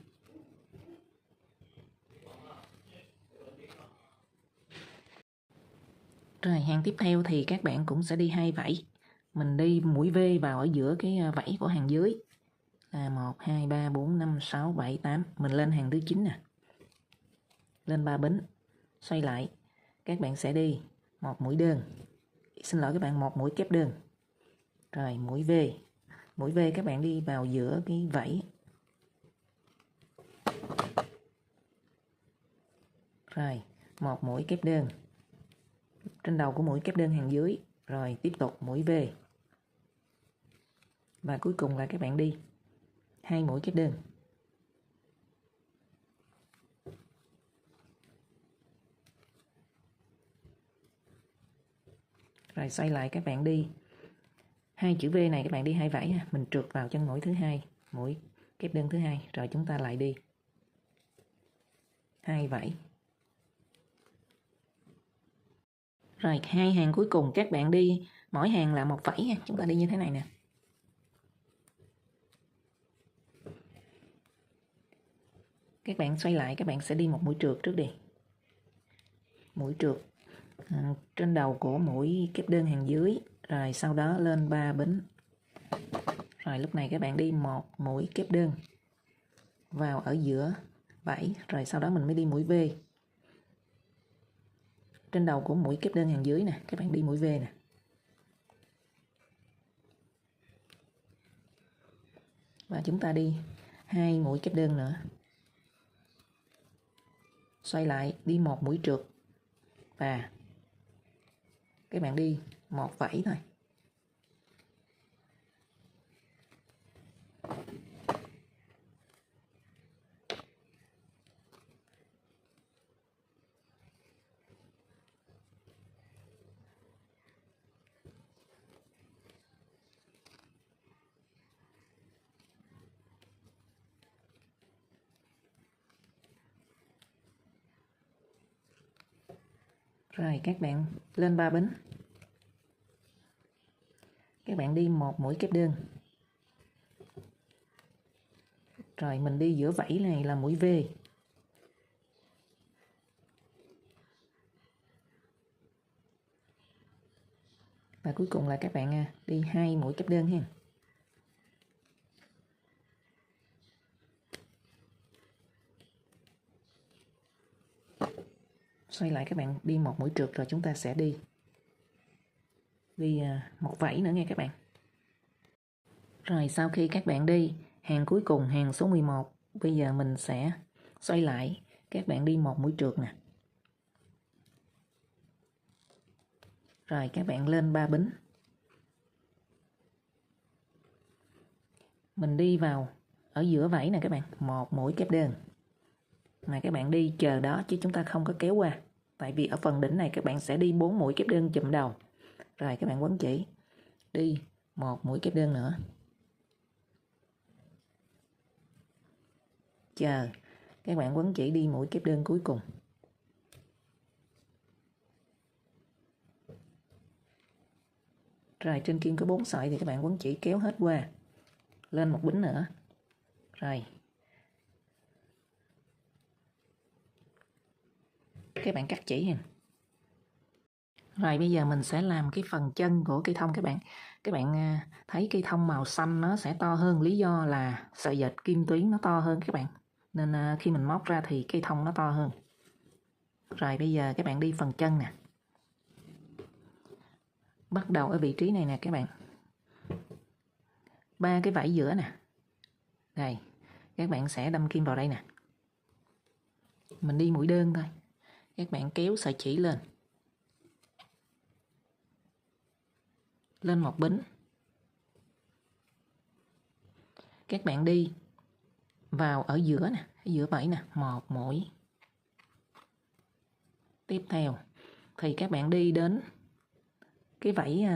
Rồi hàng tiếp theo thì các bạn cũng sẽ đi 2 vảy. Mình đi mũi V vào ở giữa cái vảy của hàng dưới là 1, 2, 3, 4, 5, 6, 7, 8. Mình lên hàng thứ 9 nè. Lên 3 bính. Xoay lại. Các bạn sẽ đi một mũi đơn. Xin lỗi các bạn, một mũi kép đơn. Rồi mũi V. Mũi V các bạn đi vào giữa cái vảy. Rồi, một mũi kép đơn. Trên đầu của mũi kép đơn hàng dưới. Rồi tiếp tục mũi V. Và cuối cùng là các bạn đi 2 mũi kép đơn. Rồi xoay lại các bạn đi 2 chữ V này, các bạn đi 2 vảy ha. Mình trượt vào chân mũi thứ hai, mũi kép đơn thứ hai, rồi chúng ta lại đi 2 vảy. Rồi 2 hàng cuối cùng các bạn đi mỗi hàng là 1 vảy ha. Chúng ta đi như thế này nè. Các bạn xoay lại, các bạn sẽ đi một mũi trượt trước đi. Mũi trượt trên đầu của mũi kép đơn hàng dưới, rồi sau đó lên 3 bính. Rồi lúc này các bạn đi một mũi kép đơn vào ở giữa vảy, rồi sau đó mình mới đi mũi V. Trên đầu của mũi kép đơn hàng dưới nè, các bạn đi mũi V nè. Và chúng ta đi 2 mũi kép đơn nữa. Xoay lại đi một mũi trượt và các bạn đi một vảy thôi. Rồi các bạn lên 3 bính. Các bạn đi một mũi kép đơn. Rồi mình đi giữa vảy này là mũi V. Và cuối cùng là các bạn đi 2 mũi kép đơn ha. Xoay lại các bạn đi một mũi trượt, rồi chúng ta sẽ đi một vảy nữa nghe các bạn. Rồi sau khi các bạn đi hàng cuối cùng, hàng số 11, bây giờ mình sẽ xoay lại, các bạn đi một mũi trượt nè. Rồi các bạn lên 3 bính. Mình đi vào ở giữa vảy nè các bạn, một mũi kép đơn. Mà các bạn đi chờ đó chứ chúng ta không có kéo qua. Tại vì ở phần đỉnh này các bạn sẽ đi 4 mũi kép đơn chùm đầu. Rồi các bạn quấn chỉ đi một mũi kép đơn nữa. Chờ các bạn quấn chỉ đi mũi kép đơn cuối cùng. Rồi trên kim có 4 sợi thì các bạn quấn chỉ kéo hết qua. Lên một bính nữa. Rồi các bạn cắt chỉ ha. Rồi bây giờ mình sẽ làm cái phần chân của cây thông các bạn. Các bạn thấy cây thông màu xanh nó sẽ to hơn, lý do là sợi dệt kim tuyến nó to hơn các bạn. Nên khi mình móc ra thì cây thông nó to hơn. Rồi bây giờ các bạn đi phần chân nè. Bắt đầu ở vị trí này nè các bạn. 3 cái vảy giữa nè. Đây, các bạn sẽ đâm kim vào đây nè. Mình đi mũi đơn thôi. Các bạn kéo sợi chỉ lên. Lên một bính. Các bạn đi vào ở giữa nè, ở giữa vảy nè, một mũi. Tiếp theo thì các bạn đi đến cái vảy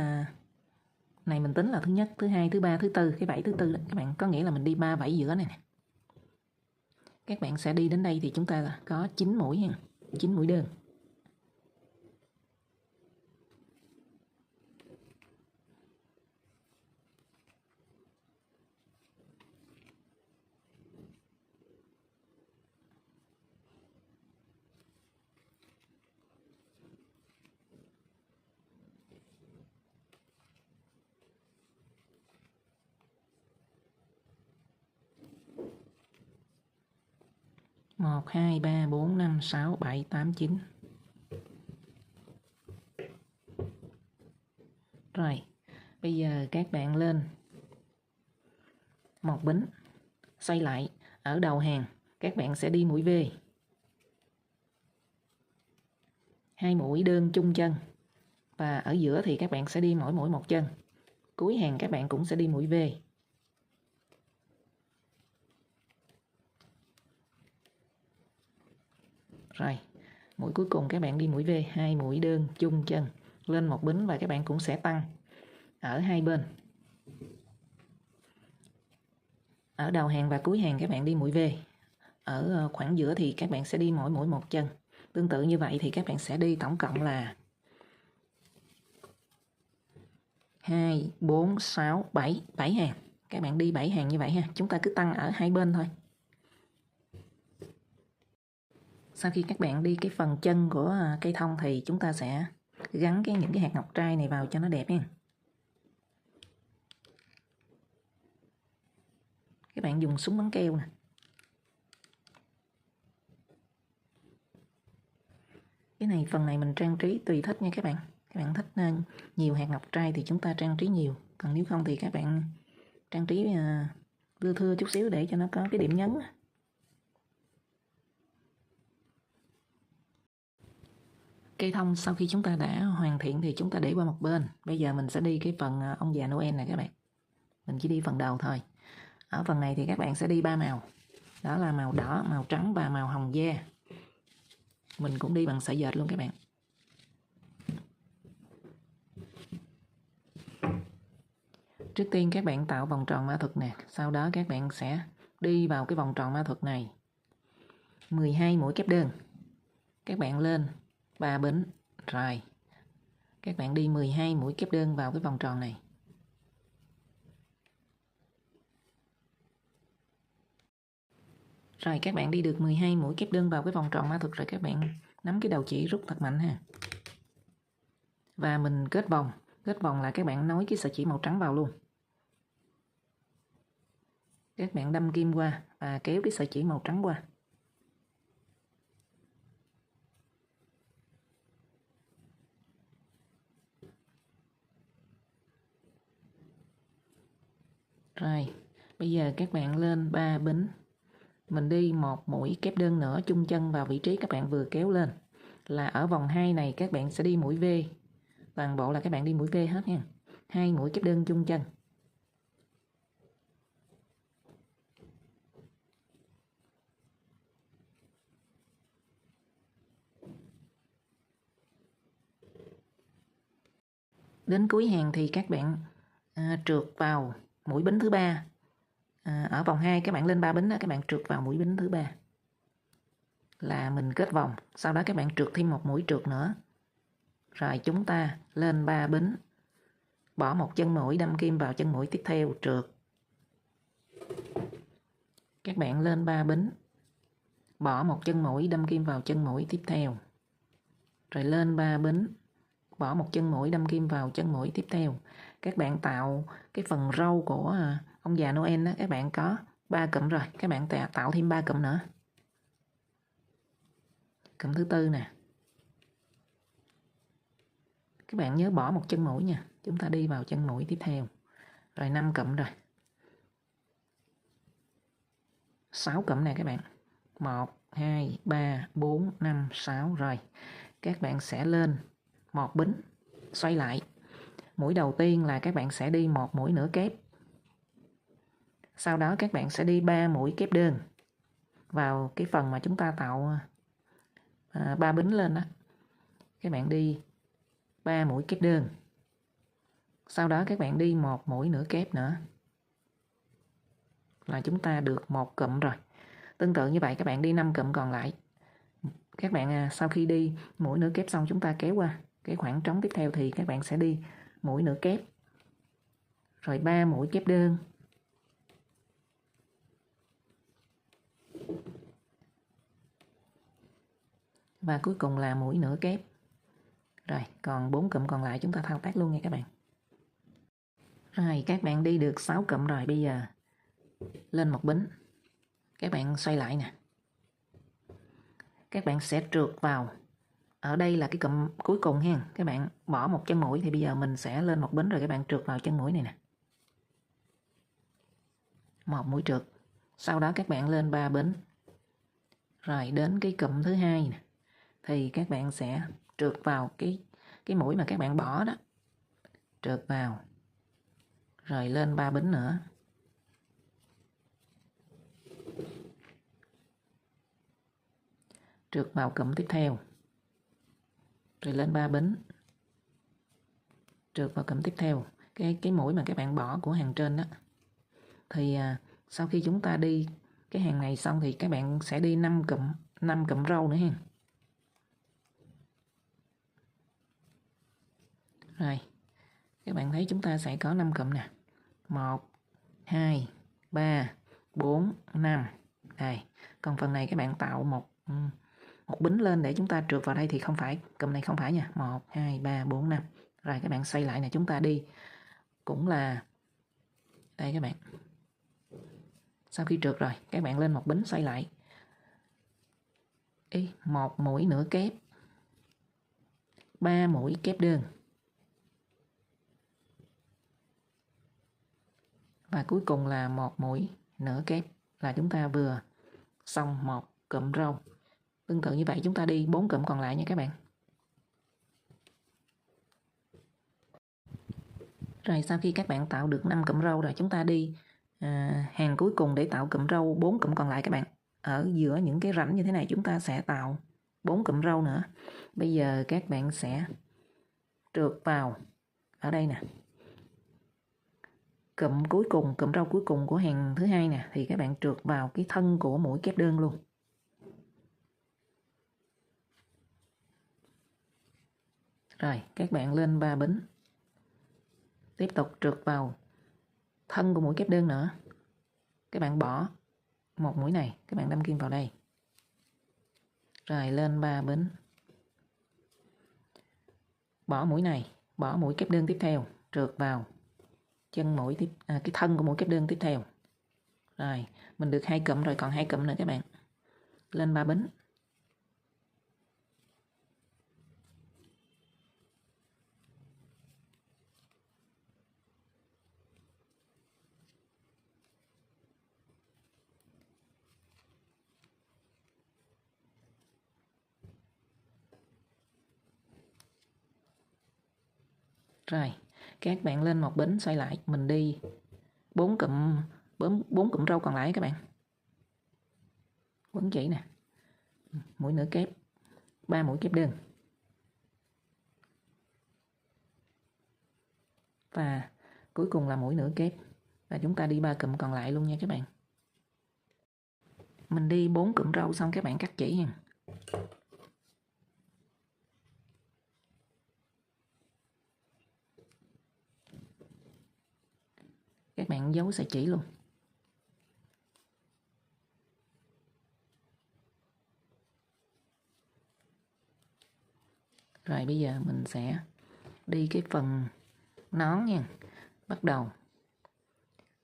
này, mình tính là thứ nhất, thứ hai, thứ ba, thứ tư, cái vảy thứ tư các bạn, có nghĩa là mình đi 3 vảy giữa này nè. Các bạn sẽ đi đến đây thì chúng ta có 9 mũi ha, 9 mũi đơn. 1, 2, 3, 4, 5, 6, 7, 8, 9. Rồi, bây giờ các bạn lên một bính, xoay lại, ở đầu hàng các bạn sẽ đi mũi V. 2 mũi đơn chung chân. Và ở giữa thì các bạn sẽ đi mỗi mũi một chân. Cuối hàng các bạn cũng sẽ đi mũi V. Rồi, mũi cuối cùng các bạn đi mũi V, 2 mũi đơn chung chân, lên một bính và các bạn cũng sẽ tăng ở hai bên. Ở đầu hàng và cuối hàng các bạn đi mũi V. Ở khoảng giữa thì các bạn sẽ đi mỗi mũi một chân. Tương tự như vậy thì các bạn sẽ đi tổng cộng là 2, 4, 6, 7, 7 hàng. Các bạn đi 7 hàng như vậy ha. Chúng ta cứ tăng ở hai bên thôi. Sau khi các bạn đi cái phần chân của cây thông thì chúng ta sẽ gắn những cái hạt ngọc trai này vào cho nó đẹp nha. Các bạn dùng súng bắn keo nè. Cái này phần này mình trang trí tùy thích nha các bạn. Các bạn thích nhiều hạt ngọc trai thì chúng ta trang trí nhiều. Còn nếu không thì các bạn trang trí lưa thưa chút xíu để cho nó có cái điểm nhấn. Cây thông sau khi chúng ta đã hoàn thiện thì chúng ta để qua một bên. Bây giờ mình sẽ đi cái phần ông già Noel này các bạn. Mình chỉ đi phần đầu thôi. Ở phần này thì các bạn sẽ đi 3 màu. Đó là màu đỏ, màu trắng và màu hồng da. Mình cũng đi bằng sợi dệt luôn các bạn. Trước tiên các bạn tạo vòng tròn mã thuật nè. Sau đó các bạn sẽ đi vào cái vòng tròn mã thuật này 12 mũi kép đơn. Các bạn lên 3 bính. Rồi các bạn đi 12 mũi kép đơn vào cái vòng tròn này. Rồi các bạn đi được 12 mũi kép đơn vào cái vòng tròn mã thuật rồi các bạn nắm cái đầu chỉ rút thật mạnh ha. Và mình kết vòng. Kết vòng là các bạn nối cái sợi chỉ màu trắng vào luôn. Các bạn đâm kim qua và kéo cái sợi chỉ màu trắng qua. Rồi, bây giờ các bạn lên 3 bính. Mình đi một mũi kép đơn nữa chung chân vào vị trí các bạn vừa kéo lên. Là ở vòng 2 này các bạn sẽ đi mũi V. Toàn bộ là các bạn đi mũi V hết nha. 2 mũi kép đơn chung chân. Đến cuối hàng thì các bạn trượt vào mũi bính thứ 3. Ở vòng 2 các bạn lên 3 bính đó, các bạn trượt vào mũi bính thứ 3. Là mình kết vòng. Sau đó các bạn trượt thêm một mũi trượt nữa. Rồi chúng ta lên 3 bính. Bỏ một chân mũi đâm kim vào chân mũi tiếp theo trượt. Các bạn lên 3 bính. Bỏ một chân mũi đâm kim vào chân mũi tiếp theo. Rồi lên 3 bính. Bỏ một chân mũi đâm kim vào chân mũi tiếp theo. Các bạn tạo cái phần râu của ông già Noel đó, các bạn có 3 cụm rồi, các bạn tạo thêm 3 cụm nữa. Cụm thứ 4 nè. Các bạn nhớ bỏ một chân mũi nha. Chúng ta đi vào chân mũi tiếp theo. Rồi 5 cụm rồi. 6 cụm nè các bạn. 1, 2, 3, 4, 5, 6 rồi. Các bạn sẽ lên một bính, xoay lại. Mũi đầu tiên là các bạn sẽ đi một mũi nửa kép. Sau đó các bạn sẽ đi 3 mũi kép đơn vào cái phần mà chúng ta tạo 3 bính lên đó. Các bạn đi 3 mũi kép đơn. Sau đó các bạn đi một mũi nửa kép nữa. Là chúng ta được một cụm rồi. Tương tự như vậy các bạn đi 5 cụm còn lại. Các bạn sau khi đi mũi nửa kép xong chúng ta kéo qua cái khoảng trống tiếp theo thì các bạn sẽ đi mũi nửa kép. Rồi 3 mũi kép đơn. Và cuối cùng là mũi nửa kép. Rồi còn 4 cụm còn lại chúng ta thao tác luôn nha các bạn. Rồi các bạn đi được 6 cụm rồi. Bây giờ lên một bính. Các bạn xoay lại nè. các bạn sẽ trượt vào. Ở đây là cái cụm cuối cùng ha. Các bạn bỏ một chân mũi thì bây giờ mình sẽ lên một bính rồi các bạn trượt vào chân mũi này nè. Một mũi trượt. Sau đó các bạn lên 3 bính. Rồi đến cái cụm thứ hai nè. Thì các bạn sẽ trượt vào cái mũi mà các bạn bỏ đó. Trượt vào. Rồi lên 3 bính nữa. Trượt vào cụm tiếp theo. Rồi lên 3 bính. Trượt vào cụm tiếp theo. Cái mũi mà các bạn bỏ của hàng trên đó. Thì sau khi chúng ta đi cái hàng này xong thì các bạn sẽ đi 5 cụm râu nữa ha. Rồi. Các bạn thấy chúng ta sẽ có 5 cụm nè. 1 2 3 4 5. Đây, còn phần này các bạn tạo một bính lên để chúng ta trượt vào đây thì không phải, cụm này không phải nha. 1 2 3 4 5. Rồi các bạn xoay lại nè, chúng ta đi cũng là đây các bạn. Sau khi trượt rồi, các bạn lên một bính xoay lại. Một mũi nửa kép. 3 mũi kép đơn. Và cuối cùng là một mũi nửa kép, là chúng ta vừa xong một cụm râu. Tương tự như vậy chúng ta đi 4 cụm còn lại nha các bạn. Rồi sau khi các bạn tạo được 5 cụm râu rồi, chúng ta đi hàng cuối cùng để tạo cụm râu 4 cụm còn lại các bạn. Ở giữa những cái rãnh như thế này chúng ta sẽ tạo 4 cụm râu nữa. Bây giờ các bạn sẽ trượt vào ở đây nè. Cụm cuối cùng, cụm râu cuối cùng của hàng thứ hai nè, thì các bạn trượt vào cái thân của mũi kép đơn luôn. Rồi, các bạn lên 3 bính. Tiếp tục trượt vào thân của mũi kép đơn nữa. Các bạn bỏ một mũi này, các bạn đâm kim vào đây. Rồi lên 3 bính. Bỏ mũi này, bỏ mũi kép đơn tiếp theo, trượt vào chân mũi cái thân của mũi kép đơn tiếp theo. Rồi, mình được 2 cụm rồi, còn 2 cụm nữa các bạn. Lên 3 bính. Rồi, các bạn lên một bính xoay lại, mình đi 4 cụm râu còn lại các bạn. Quấn chỉ nè. Mũi nửa kép, 3 mũi kép đơn. Và cuối cùng là mũi nửa kép. Và chúng ta đi 3 cụm còn lại luôn nha các bạn. Mình đi 4 cụm râu xong các bạn cắt chỉ nha. Các bạn giấu sợi chỉ luôn. Rồi bây giờ mình sẽ đi cái phần nón nha. Bắt đầu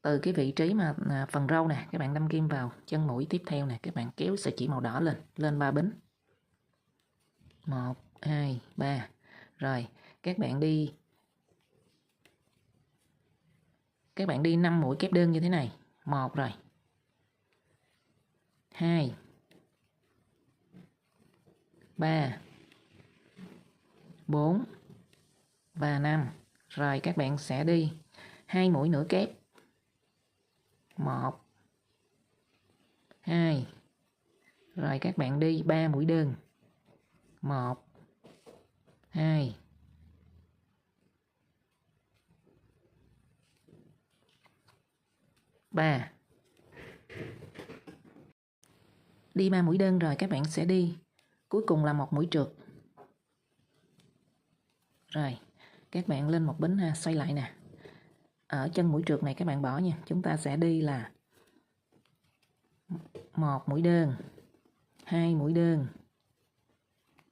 từ cái vị trí mà phần râu nè, các bạn đâm kim vào chân mũi tiếp theo nè, các bạn kéo sợi chỉ màu đỏ lên 3 bính. 1 2 3. Rồi, các bạn đi 5 mũi kép đơn như thế này. 1 rồi. 2 3 4 và 5. Rồi các bạn sẽ đi 2 mũi nửa kép. 1 2. Rồi các bạn đi 3 mũi đơn. 1 2 3. Đi 3 mũi đơn rồi các bạn sẽ đi cuối cùng là một mũi trượt. Rồi, các bạn lên một bính ha, xoay lại nè. Ở chân mũi trượt này các bạn bỏ nha. Chúng ta sẽ đi là 1 mũi đơn, 2 mũi đơn,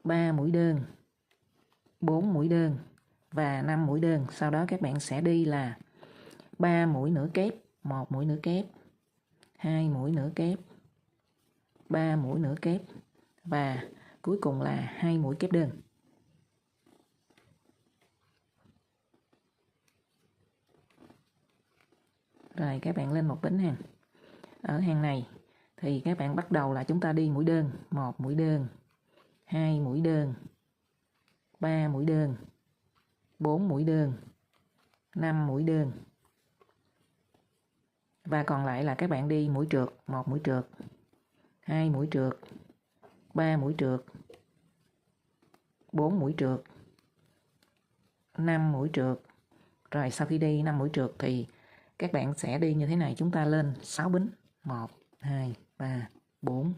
3 mũi đơn, 4 mũi đơn và 5 mũi đơn. Sau đó các bạn sẽ đi là 3 mũi nửa kép, 1 mũi nửa kép, 2 mũi nửa kép, 3 mũi nửa kép và cuối cùng là 2 mũi kép đơn. Rồi các bạn lên một bính hàng. Ở hàng này thì các bạn bắt đầu là chúng ta đi mũi đơn, 1 mũi đơn, 2 mũi đơn, 3 mũi đơn, 4 mũi đơn, 5 mũi đơn. Và còn lại là các bạn đi mũi trượt, 1 mũi trượt, 2 mũi trượt, 3 mũi trượt, 4 mũi trượt, 5 mũi trượt. Rồi sau khi đi 5 mũi trượt thì các bạn sẽ đi như thế này, chúng ta lên 6 bính. 1, 2, 3, 4,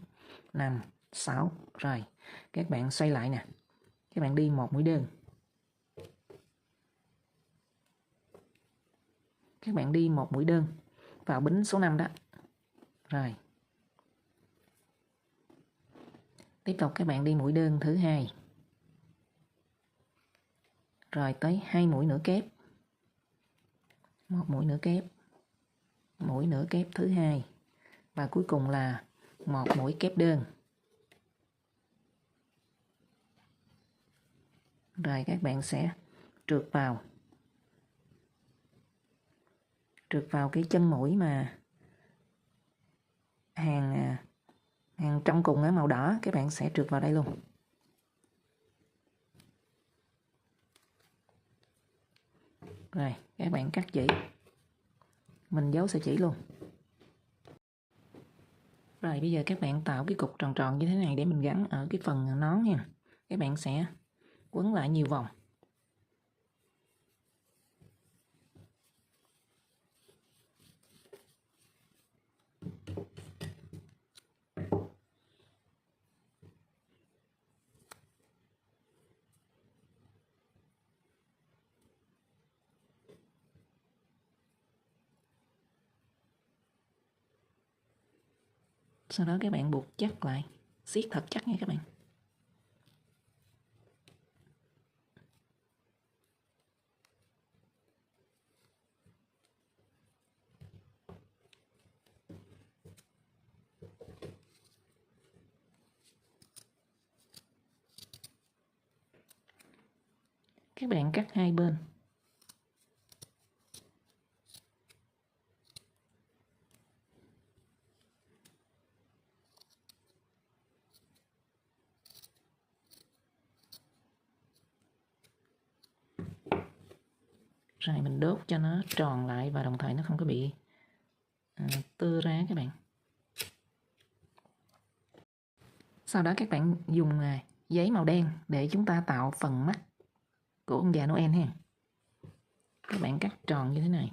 5, 6. Rồi các bạn xoay lại nè. Các bạn đi 1 mũi đơn. Các bạn đi 1 mũi đơn vào bính số 5 đó. Rồi. Tiếp tục các bạn đi mũi đơn thứ 2. Rồi tới 2 mũi nửa kép. 1 mũi nửa kép. Mũi nửa kép thứ 2. Và cuối cùng là 1 mũi kép đơn. Rồi các bạn sẽ trượt vào cái chân mũi mà hàng trong cùng ở màu đỏ, các bạn sẽ trượt vào đây luôn. Rồi các bạn cắt chỉ, mình giấu sợi chỉ luôn. Rồi bây giờ các bạn tạo cái cục tròn tròn như thế này để mình gắn ở cái phần nón nha. Các bạn sẽ quấn lại nhiều vòng. Sau đó các bạn buộc chắc lại, siết thật chắc nha các bạn. Các bạn cắt hai bên. Rồi mình đốt cho nó tròn lại và đồng thời nó không có bị tưa ra các bạn. Sau đó các bạn dùng giấy màu đen để chúng ta tạo phần mắt của ông già Noel ha. Các bạn cắt tròn như thế này.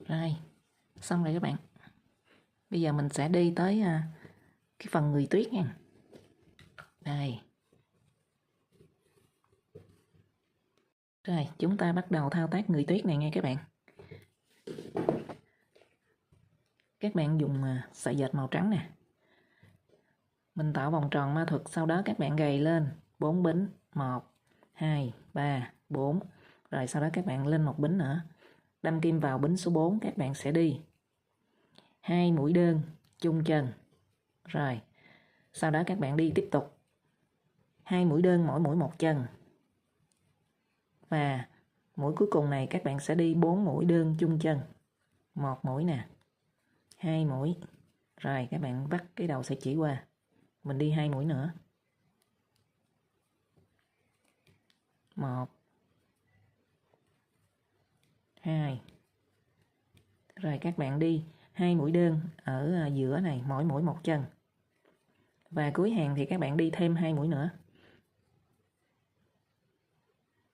Rồi, xong rồi các bạn. Bây giờ mình sẽ đi tới cái phần người tuyết nha. Đây. Rồi, chúng ta bắt đầu thao tác người tuyết này nha các bạn. Các bạn dùng sợi dệt màu trắng nè. Mình tạo vòng tròn ma thuật, sau đó các bạn gầy lên 4 bính, 1, 2, 3, 4. Rồi sau đó các bạn lên một bính nữa. Đâm kim vào bính số 4, các bạn sẽ đi 2 mũi đơn chung chân. Rồi, sau đó các bạn đi tiếp tục 2 mũi đơn mỗi mũi một chân. Và mũi cuối cùng này các bạn sẽ đi 4 mũi đơn chung chân. 1 mũi nè, 2 mũi. Rồi các bạn vắt cái đầu sợi chỉ qua. Mình đi 2 mũi nữa. 1, 2. Rồi các bạn đi 2 mũi đơn ở giữa này, mỗi mũi một chân. Và cuối hàng thì các bạn đi thêm 2 mũi nữa.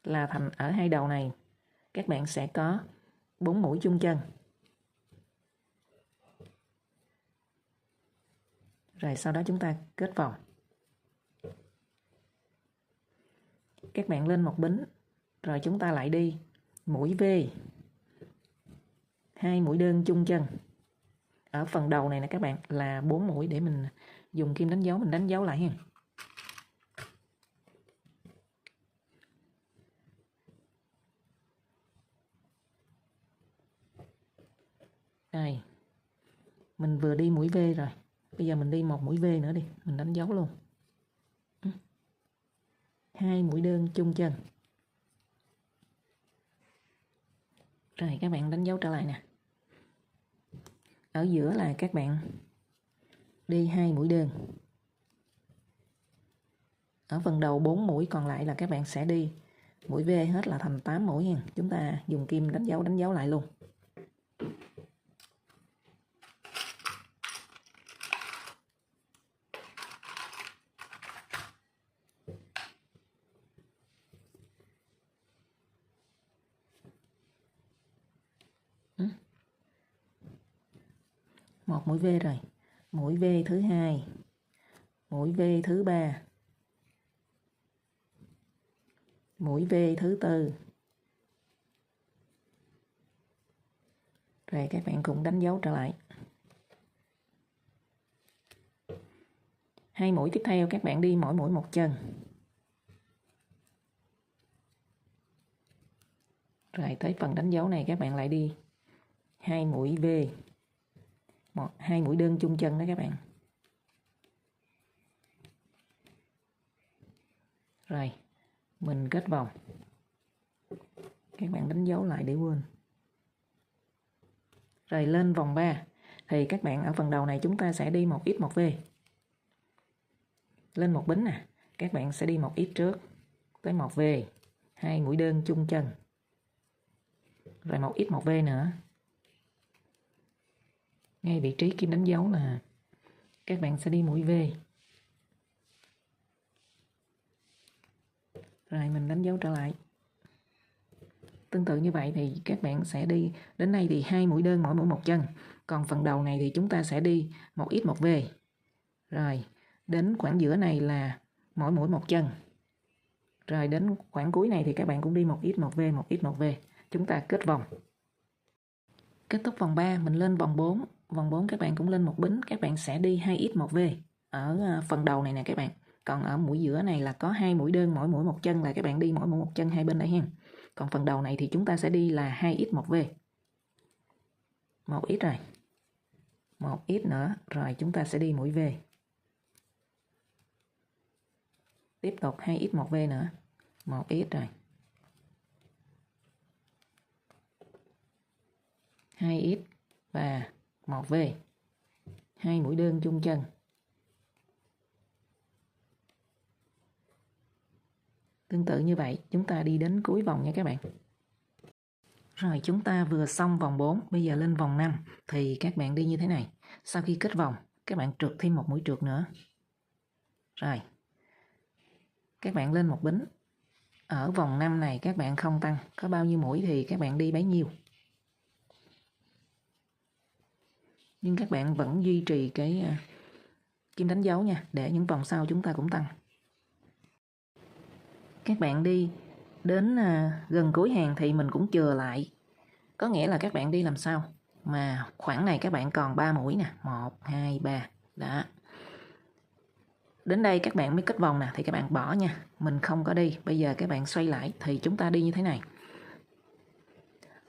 là thành ở hai đầu này các bạn sẽ có 4 mũi chung chân. Rồi sau đó chúng ta kết vòng. Các bạn lên một bính, rồi chúng ta lại đi mũi V, 2 mũi đơn chung chân. Ở phần đầu này nè các bạn là 4 mũi, để mình dùng kim đánh dấu, mình đánh dấu lại ha. Đây, mình vừa đi mũi V rồi, bây giờ mình đi một mũi V nữa đi, mình đánh dấu luôn. 2 mũi đơn chung chân. Rồi các bạn đánh dấu trở lại nè. Ở giữa là các bạn đi 2 mũi đơn. Ở phần đầu 4 mũi còn lại là các bạn sẽ đi mũi V hết là thành 8 mũi nha. Chúng ta dùng kim đánh dấu lại luôn. Một mũi V rồi, mũi V thứ 2, mũi V thứ 3, mũi V thứ 4. Rồi các bạn cũng đánh dấu trở lại. 2 mũi tiếp theo các bạn đi mỗi mũi một chân. Rồi tới phần đánh dấu này các bạn lại đi 2 mũi V, 2 mũi đơn chung chân đó các bạn. Rồi mình kết vòng. Các bạn đánh dấu lại để quên. Rồi lên vòng 3 thì các bạn ở phần đầu này chúng ta sẽ đi một ít một V. Lên một bính nè, các bạn sẽ đi một ít trước tới một V, 2 mũi đơn chung chân. Rồi một ít một V nữa. Ngay vị trí kim đánh dấu là các bạn sẽ đi mũi V. Rồi mình đánh dấu trở lại. Tương tự như vậy thì các bạn sẽ đi đến đây thì 2 mũi đơn mỗi mũi một chân. Còn phần đầu này thì chúng ta sẽ đi một ít một V. Rồi đến khoảng giữa này là mỗi mũi một chân. Rồi đến khoảng cuối này thì các bạn cũng đi một ít một V, một ít một V. Chúng ta kết vòng. Kết thúc vòng 3, mình lên vòng 4. Vòng 4 các bạn cũng lên một bính, các bạn sẽ đi 2 ít một V. Ở phần đầu này nè các bạn. Còn ở mũi giữa này là có 2 mũi đơn mỗi mũi một chân, là các bạn đi mỗi mũi một chân hai bên đây ha. Còn phần đầu này thì chúng ta sẽ đi là 2 ít một V. Một ít rồi. Một ít nữa, rồi chúng ta sẽ đi mũi V. Tiếp tục 2 ít một V nữa. Một ít rồi. 2 ít và một V. 2 mũi đơn chung chân. Tương tự như vậy, chúng ta đi đến cuối vòng nha các bạn. Rồi chúng ta vừa xong vòng 4, bây giờ lên vòng 5 thì các bạn đi như thế này. Sau khi kết vòng, các bạn trượt thêm một mũi trượt nữa. Rồi. Các bạn lên một bính. Ở vòng 5 này các bạn không tăng, có bao nhiêu mũi thì các bạn đi bấy nhiêu. Nhưng các bạn vẫn duy trì cái kim đánh dấu nha, để những vòng sau chúng ta cũng tăng. Các bạn đi đến gần cuối hàng thì mình cũng chừa lại. Có nghĩa là các bạn đi làm sao mà khoảng này các bạn còn 3 mũi nè, 1, 2, 3. Đó. Đến đây các bạn mới kết vòng nè thì các bạn bỏ nha. Mình không có đi. Bây giờ các bạn xoay lại thì chúng ta đi như thế này.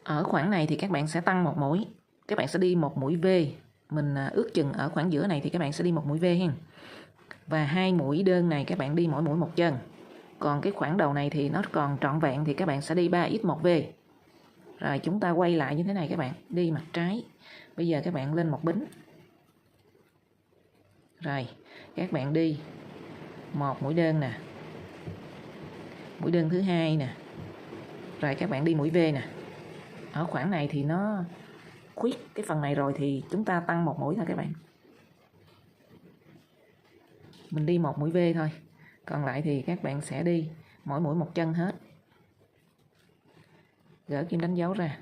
Ở khoảng này thì các bạn sẽ tăng một mũi. Các bạn sẽ đi một mũi V. Mình ước chừng ở khoảng giữa này thì các bạn sẽ đi một mũi V ha. Và 2 mũi đơn này các bạn đi mỗi mũi một chân. Còn cái khoảng đầu này thì nó còn trọn vẹn thì các bạn sẽ đi 3 ít một V. Rồi chúng ta quay lại như thế này các bạn. Đi mặt trái. Bây giờ các bạn lên một bính. Rồi các bạn đi một mũi đơn nè. Mũi đơn thứ 2 nè. Rồi các bạn đi mũi V nè. Ở khoảng này thì nó khuyết cái phần này rồi thì chúng ta tăng một mũi thôi các bạn. Mình đi một mũi V thôi. Còn lại thì các bạn sẽ đi mỗi mũi một chân hết. gỡ kim đánh dấu ra.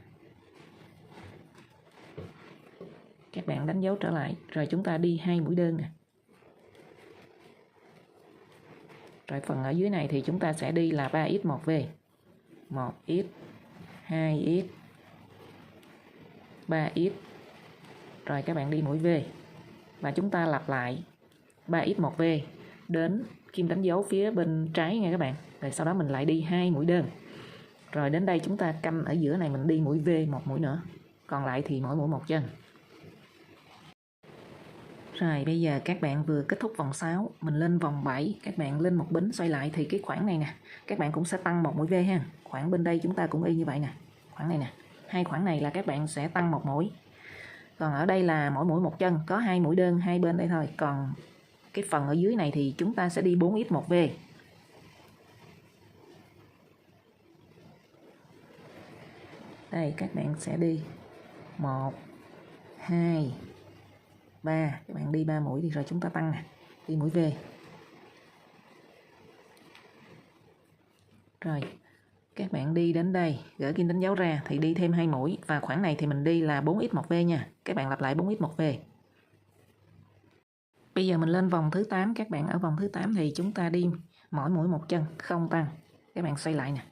Các bạn đánh dấu trở lại, rồi chúng ta đi 2 mũi đơn nè. Rồi phần ở dưới này thì chúng ta sẽ đi là 3x 1v. 1x, 2x, 3x. Rồi các bạn đi mũi V. Và chúng ta lặp lại 3x 1v đến kim đánh dấu phía bên trái nha các bạn. Rồi sau đó mình lại đi 2 mũi đơn. Rồi đến đây chúng ta canh ở giữa này mình đi mũi V một mũi nữa. Còn lại thì mỗi mũi một chân. Rồi bây giờ các bạn vừa kết thúc vòng 6, mình lên vòng 7, các bạn lên một bính xoay lại thì cái khoảng này nè, các bạn cũng sẽ tăng một mũi V ha. Khoảng bên đây chúng ta cũng y như vậy nè. Khoảng này nè. Hai khoảng này là các bạn sẽ tăng một mũi. Còn ở đây là mỗi mũi một chân, có 2 mũi đơn hai bên đây thôi. Còn cái phần ở dưới này thì chúng ta sẽ đi 4x 1v. Đây các bạn sẽ đi 1, 2, 3. Các bạn đi 3 mũi đi rồi chúng ta tăng nè. Đi mũi V. Rồi các bạn đi đến đây, gỡ kim đánh dấu ra thì đi thêm 2 mũi. Và khoảng này thì mình đi là 4x 1v nha. Các bạn lặp lại 4x 1v. Bây giờ mình lên vòng thứ 8. Các bạn ở vòng thứ 8 thì chúng ta đi mỗi mũi một chân, không tăng. Các bạn xoay lại nè.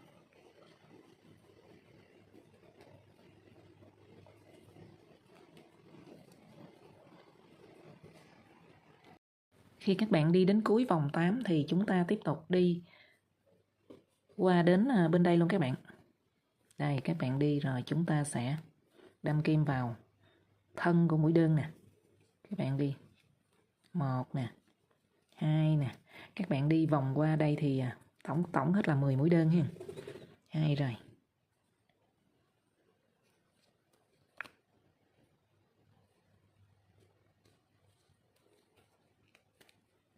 Khi các bạn đi đến cuối vòng 8 thì chúng ta tiếp tục đi qua đến bên đây luôn các bạn. Đây các bạn đi rồi chúng ta sẽ đâm kim vào thân của mũi đơn nè. Các bạn đi 1 nè, 2 nè. Các bạn đi vòng qua đây thì tổng hết là 10 mũi đơn ha. 2 rồi.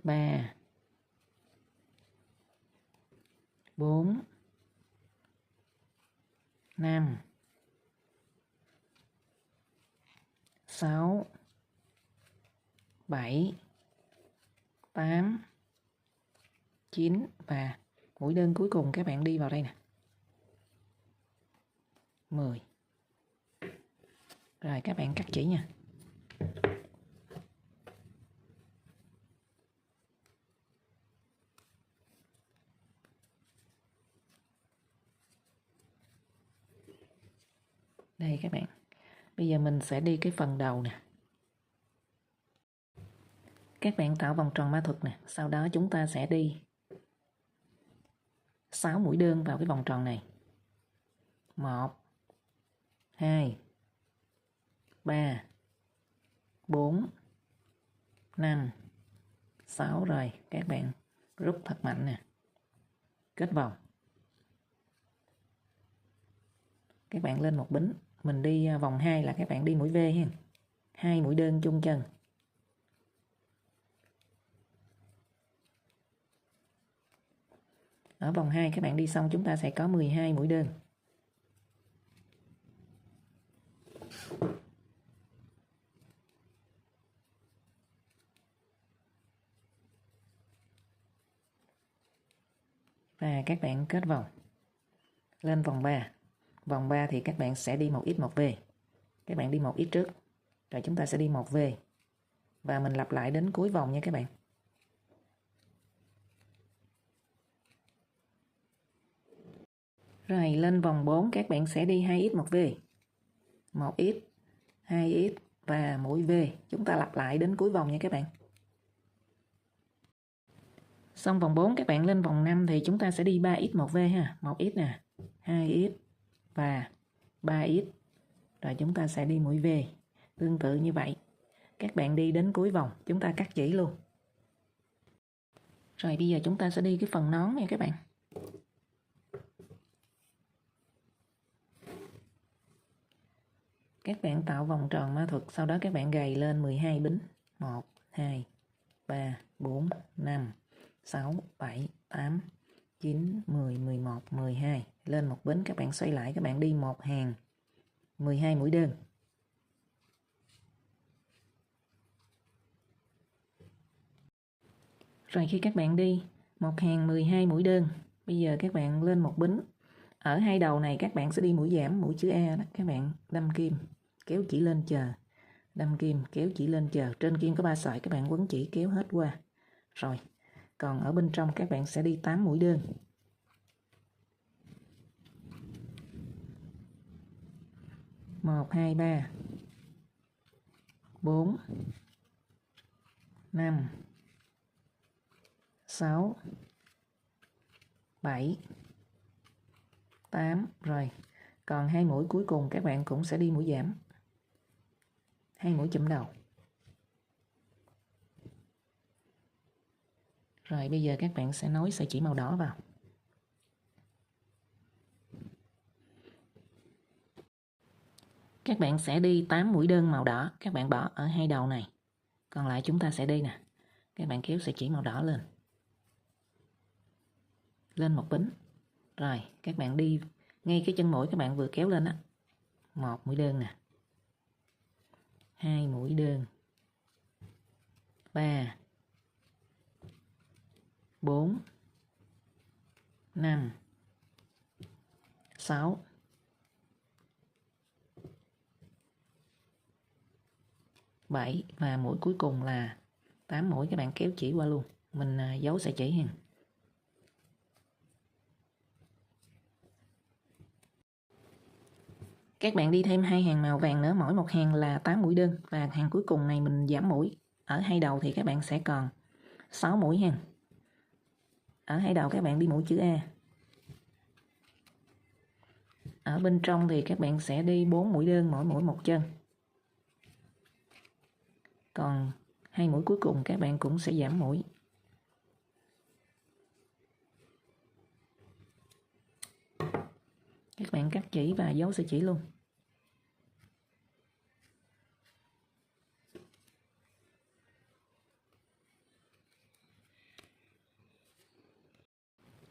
3, 4, 5, 6, 7, 8, 9 và mũi đơn cuối cùng các bạn đi vào đây nè. 10. Rồi các bạn cắt chỉ nha. Đây các bạn. Bây giờ mình sẽ đi cái phần đầu nè. Các bạn tạo vòng tròn ma thuật nè. Sau đó chúng ta sẽ đi 6 mũi đơn vào cái vòng tròn này. 1, 2, 3, 4, 5, 6 rồi. Các bạn rút thật mạnh nè. Kết vòng. Các bạn lên một bính. Mình đi vòng 2 là các bạn đi mũi V ha. 2 mũi đơn chung chân. Ở vòng 2 các bạn đi xong chúng ta sẽ có 12 mũi đơn. Và các bạn kết vòng. Lên vòng 3. Vòng 3 thì các bạn sẽ đi 1x 1v. Các bạn đi 1x trước. Rồi chúng ta sẽ đi 1v. Và mình lặp lại đến cuối vòng nha các bạn. Rồi lên vòng 4 các bạn sẽ đi 2x 1v. 1x, 2x và mũi V. Chúng ta lặp lại đến cuối vòng nha các bạn. Xong vòng 4 các bạn lên vòng 5 thì chúng ta sẽ đi 3x 1v ha. 1x nè, 2x và 3x. Rồi chúng ta sẽ đi mũi V. Tương tự như vậy. Các bạn đi đến cuối vòng, chúng ta cắt chỉ luôn. Rồi bây giờ chúng ta sẽ đi cái phần nón nha các bạn. Các bạn tạo vòng tròn ma thuật, sau đó các bạn gầy lên 12 bính. 1, 2, 3, 4, 5, 6, 7, 8, 9, 10, 11, 12. Lên một bính các bạn xoay lại, các bạn đi một hàng 12 mũi đơn. Rồi khi các bạn đi một hàng 12 mũi đơn, bây giờ các bạn lên một bính. Ở hai đầu này các bạn sẽ đi mũi giảm, mũi chữ A đó, các bạn đâm kim, kéo chỉ lên chờ, đâm kim, kéo chỉ lên chờ. Trên kim có 3 sợi, các bạn quấn chỉ kéo hết qua. Rồi, còn ở bên trong các bạn sẽ đi 8 mũi đơn. 1, 2, 3, 4, 5, 6, 7, 8. Rồi, còn 2 mũi cuối cùng các bạn cũng sẽ đi mũi giảm, 2 mũi chụm đầu. Rồi bây giờ các bạn sẽ nối sợi chỉ màu đỏ vào. Các bạn sẽ đi 8 mũi đơn màu đỏ, các bạn bỏ ở hai đầu này. Còn lại chúng ta sẽ đi nè. Các bạn kéo sợi chỉ màu đỏ lên. Lên một bính. Rồi, các bạn đi ngay cái chân mũi các bạn vừa kéo lên á. 1 mũi đơn nè. 2 mũi đơn. 3, 4, 5, 6, 7 và mũi cuối cùng là 8 mũi, các bạn kéo chỉ qua luôn. Mình giấu sợi chỉ hen. Các bạn đi thêm 2 hàng màu vàng nữa, mỗi một hàng là 8 mũi đơn và hàng cuối cùng này mình giảm mũi. Ở hai đầu thì các bạn sẽ còn 6 mũi hen. Ở hai đầu các bạn đi mũi chữ A. Ở bên trong thì các bạn sẽ đi 4 mũi đơn, mỗi mũi một chân. Còn 2 mũi cuối cùng các bạn cũng sẽ giảm mũi. Các bạn cắt chỉ và giấu sợi chỉ luôn.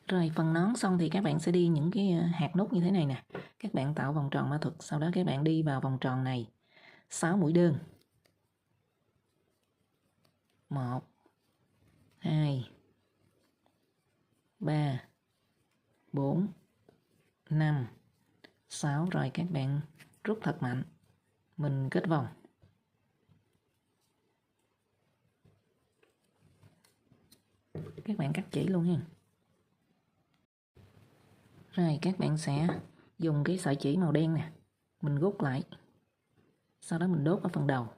Rồi phần nón xong thì các bạn sẽ đi những cái hạt nút như thế này nè. Các bạn tạo vòng tròn ma thuật, sau đó các bạn đi vào vòng tròn này 6 mũi đơn. 1, 2, 3, 4, 5, 6. Rồi các bạn rút thật mạnh. Mình kết vòng. Các bạn cắt chỉ luôn nha. Rồi các bạn sẽ dùng cái sợi chỉ màu đen nè, mình rút lại. Sau đó mình đốt ở phần đầu.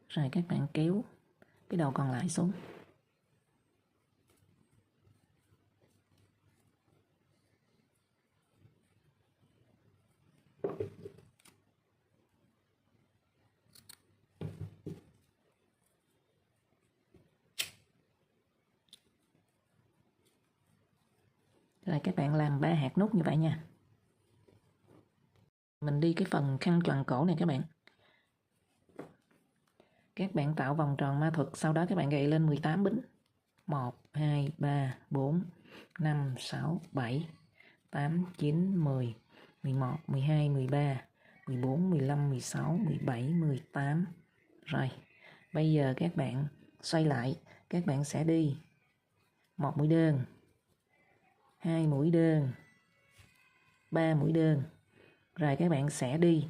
Rồi các bạn kéo cái đầu còn lại xuống. Rồi các bạn làm 3 hạt nút như vậy nha. Mình đi cái phần khăn choàng cổ này các bạn. Các bạn tạo vòng tròn ma thuật, sau đó các bạn gậy lên 18 bính. 1, 2, 3, 4, 5, 6, 7, 8, 9, 10, 11, 12, 13, 14, 15, 16, 17, 18. Rồi, bây giờ các bạn xoay lại, các bạn sẽ đi 1 mũi đơn, 2 mũi đơn, 3 mũi đơn. Rồi các bạn sẽ đi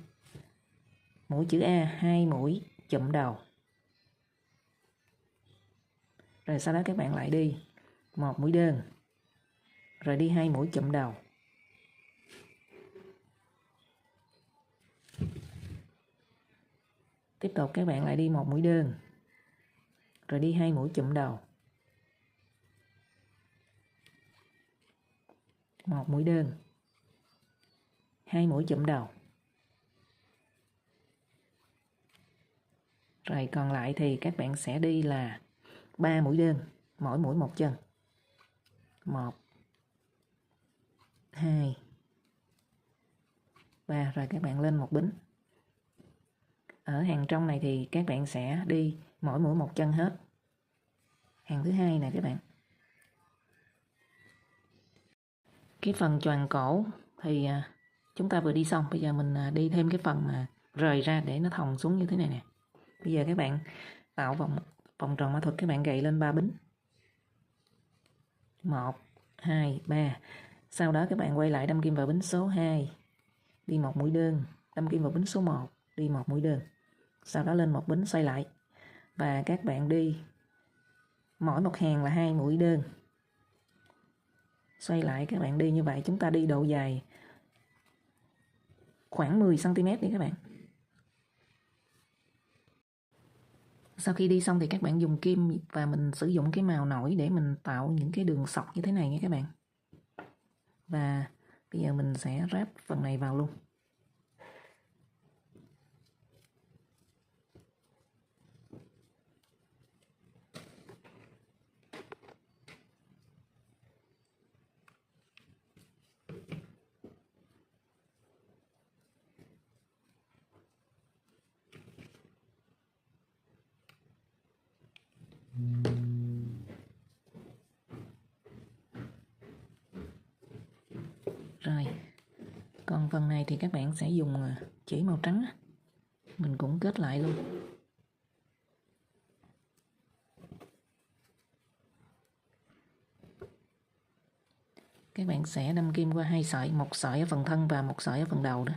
mũi chữ A, 2 mũi chụm đầu. Rồi sau đó các bạn lại đi 1 mũi đơn. Rồi đi 2 mũi chụm đầu. Tiếp tục các bạn lại đi 1 mũi đơn. Rồi đi 2 mũi chụm đầu. 1 mũi đơn. 2 mũi chụm đầu. Rồi còn lại thì các bạn sẽ đi là 3 mũi đơn, mỗi mũi một chân. 1, 2, 3. Rồi các bạn lên một bính. Ở hàng trong này thì các bạn sẽ đi mỗi mũi một chân hết. Hàng thứ hai nè các bạn. Cái phần choàng cổ thì chúng ta vừa đi xong, bây giờ mình đi thêm cái phần mà rời ra để nó thòng xuống như thế này nè. Bây giờ các bạn tạo vòng tròn mã thuật, các bạn gậy lên 3 bính. 1, 2, 3. Sau đó các bạn quay lại đâm kim vào bính số 2, đi một mũi đơn, đâm kim vào bính số 1, đi một mũi đơn. Sau đó lên một bính xoay lại. Và các bạn đi mỗi một hàng là 2 mũi đơn. Xoay lại các bạn đi như vậy, chúng ta đi độ dài khoảng 10 cm đi các bạn. Sau khi đi xong thì các bạn dùng kim và mình sử dụng cái màu nổi để mình tạo những cái đường sọc như thế này nha các bạn. Và bây giờ mình sẽ ráp phần này vào luôn. Rồi, còn phần này thì các bạn sẽ dùng chỉ màu trắng, mình cũng kết lại luôn. Các bạn sẽ đâm kim qua 2 sợi, một sợi ở phần thân và một sợi ở phần đầu đó.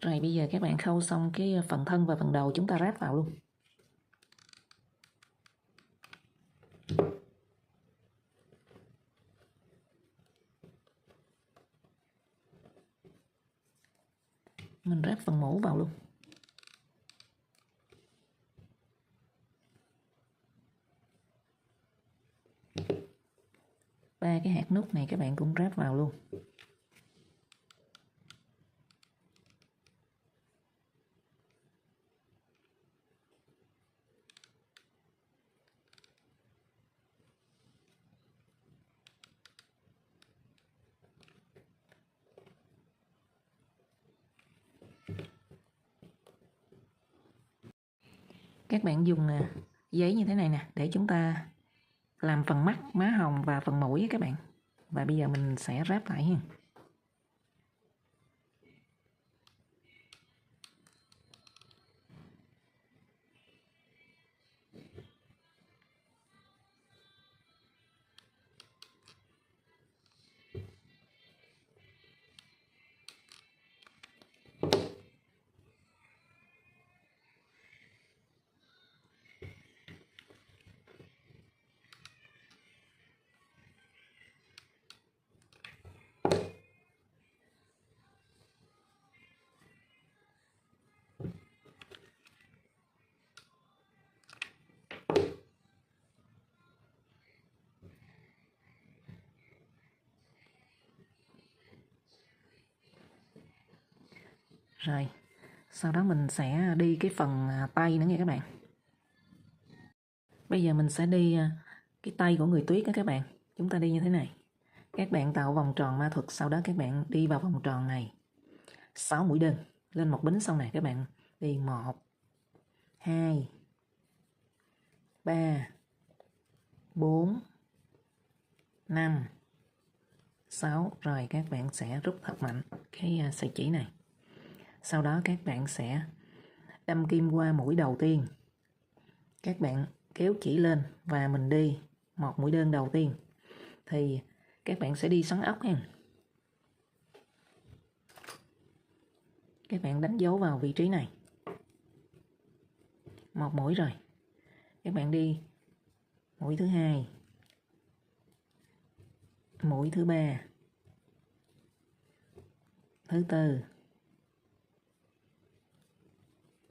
Rồi bây giờ các bạn khâu xong cái phần thân và phần đầu, chúng ta ráp vào luôn. Mình ráp phần mũ vào luôn. Ba cái hạt nút này các bạn cũng ráp vào luôn. Các bạn dùng giấy như thế này nè để chúng ta làm phần mắt, má hồng và phần mũi các bạn. Và bây giờ mình sẽ ráp lại ha. Rồi, sau đó mình sẽ đi cái phần tay nữa nha các bạn. Bây giờ mình sẽ đi cái tay của người tuyết đó các bạn. Chúng ta đi như thế này. Các bạn tạo vòng tròn ma thuật, sau đó các bạn đi vào vòng tròn này 6 mũi đơn, lên một bính sau này các bạn đi 1, 2, 3, 4, 5, 6. Rồi các bạn sẽ rút thật mạnh cái sợi chỉ này. Sau đó các bạn sẽ đâm kim qua mũi đầu tiên. Các bạn kéo chỉ lên và mình đi một mũi đơn đầu tiên. Thì các bạn sẽ đi xoắn ốc ha. Các bạn đánh dấu vào vị trí này. Một mũi rồi. Các bạn đi mũi thứ hai, mũi thứ ba, thứ tư,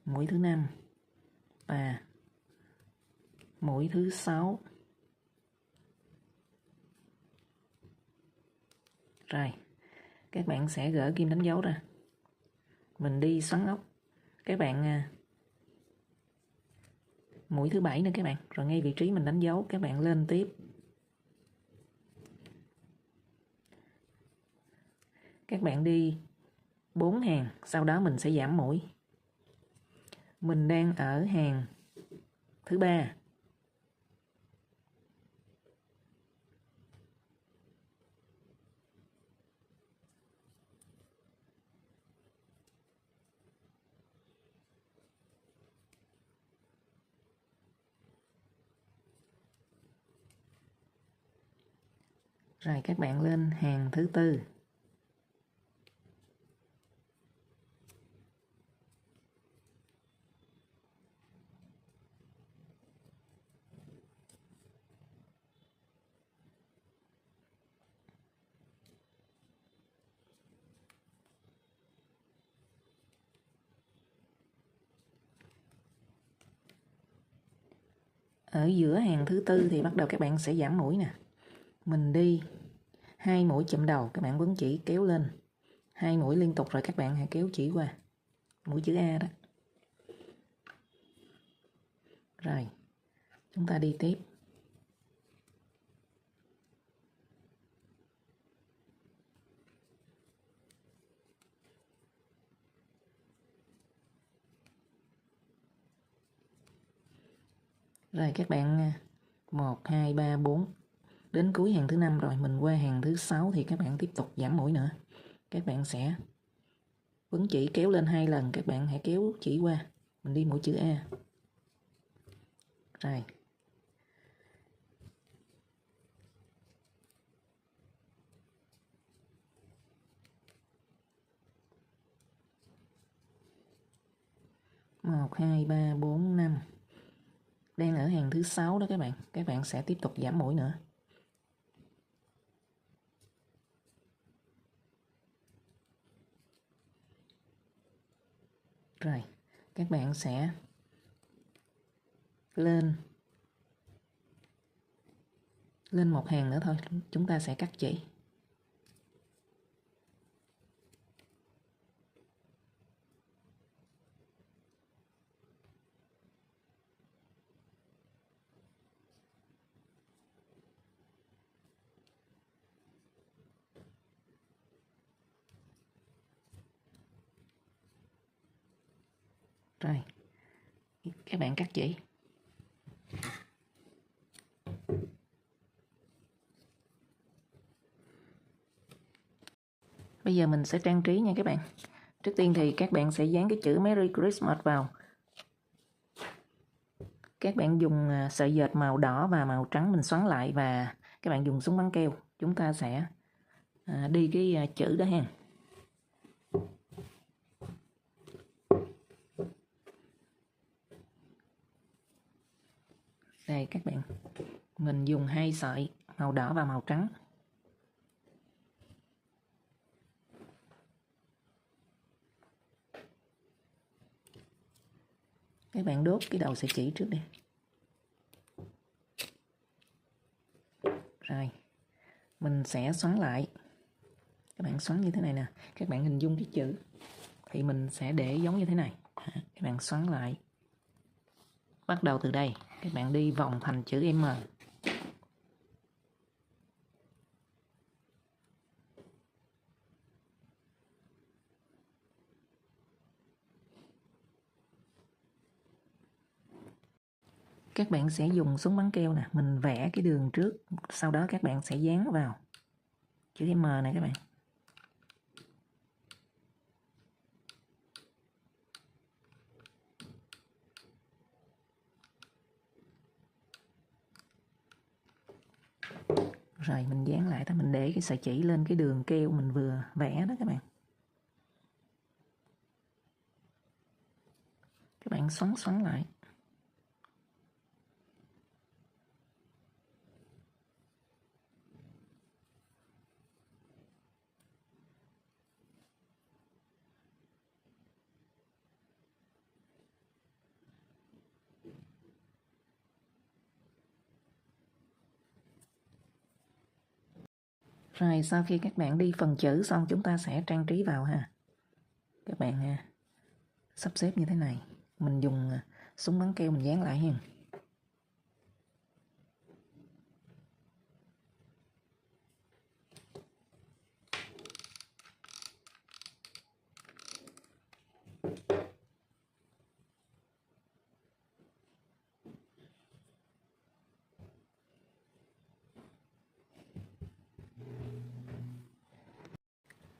mũi thứ năm và mũi thứ 6. Rồi, các bạn sẽ gỡ kim đánh dấu ra. Mình đi xoắn ốc. Các bạn mũi thứ 7 nữa các bạn. Rồi ngay vị trí mình đánh dấu các bạn lên tiếp. Các bạn đi 4 hàng, sau đó mình sẽ giảm mũi. Mình đang ở hàng thứ 3. Rồi các bạn lên hàng thứ 4. Ở giữa hàng thứ 4 thì bắt đầu các bạn sẽ giảm mũi nè. Mình đi 2 mũi chụm đầu, các bạn quấn chỉ kéo lên 2 mũi liên tục, rồi các bạn hãy kéo chỉ qua mũi chữ A đó. Rồi chúng ta đi tiếp. Rồi các bạn 1, 2, 3, 4 đến cuối hàng thứ 5 rồi, mình qua hàng thứ 6 thì các bạn tiếp tục giảm mũi nữa. Các bạn sẽ quấn chỉ kéo lên 2 lần, các bạn hãy kéo chỉ qua, mình đi mũi chữ A. Rồi. Một, 2, 3, 4, 5. Đang ở hàng thứ 6 đó các bạn. Các bạn sẽ tiếp tục giảm mũi nữa. Rồi, các bạn sẽ lên một hàng nữa thôi, chúng ta sẽ cắt chỉ. Rồi, các bạn cắt chỉ. Bây giờ mình sẽ trang trí nha các bạn. Trước tiên thì các bạn sẽ dán cái chữ Merry Christmas vào. Các bạn dùng sợi dệt màu đỏ và màu trắng mình xoắn lại, và các bạn dùng súng bắn keo. Chúng ta sẽ đi cái chữ đó ha. Đây các bạn, mình dùng 2 sợi màu đỏ và màu trắng. Các bạn đốt cái đầu sợi chỉ trước đi. Rồi, mình sẽ xoắn lại. Các bạn xoắn như thế này nè. Các bạn hình dung cái chữ thì mình sẽ để giống như thế này. Các bạn xoắn lại. Bắt đầu từ đây, các bạn đi vòng thành chữ M. Các bạn sẽ dùng súng bắn keo nè, mình vẽ cái đường trước, sau đó các bạn sẽ dán vào chữ M này các bạn. Rồi mình dán lại, mình để cái sợi chỉ lên cái đường keo mình vừa vẽ đó các bạn. Các bạn xoắn lại. Rồi sau khi các bạn đi phần chữ xong, chúng ta sẽ trang trí vào ha. Các bạn sắp xếp như thế này. Mình dùng súng bắn keo mình dán lại ha.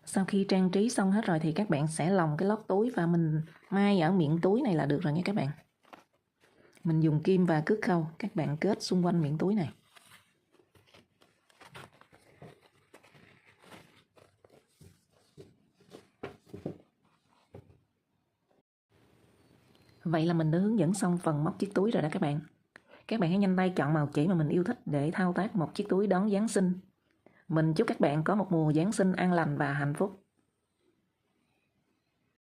Sau khi trang trí xong hết rồi thì các bạn sẽ lồng cái lót túi và mình may ở miệng túi này là được rồi nha các bạn. Mình dùng kim và cước khâu, các bạn kết xung quanh miệng túi này. Vậy là mình đã hướng dẫn xong phần móc chiếc túi rồi đó các bạn. Các bạn hãy nhanh tay chọn màu chỉ mà mình yêu thích để thao tác một chiếc túi đón Giáng sinh. Mình chúc các bạn có một mùa Giáng sinh an lành và hạnh phúc.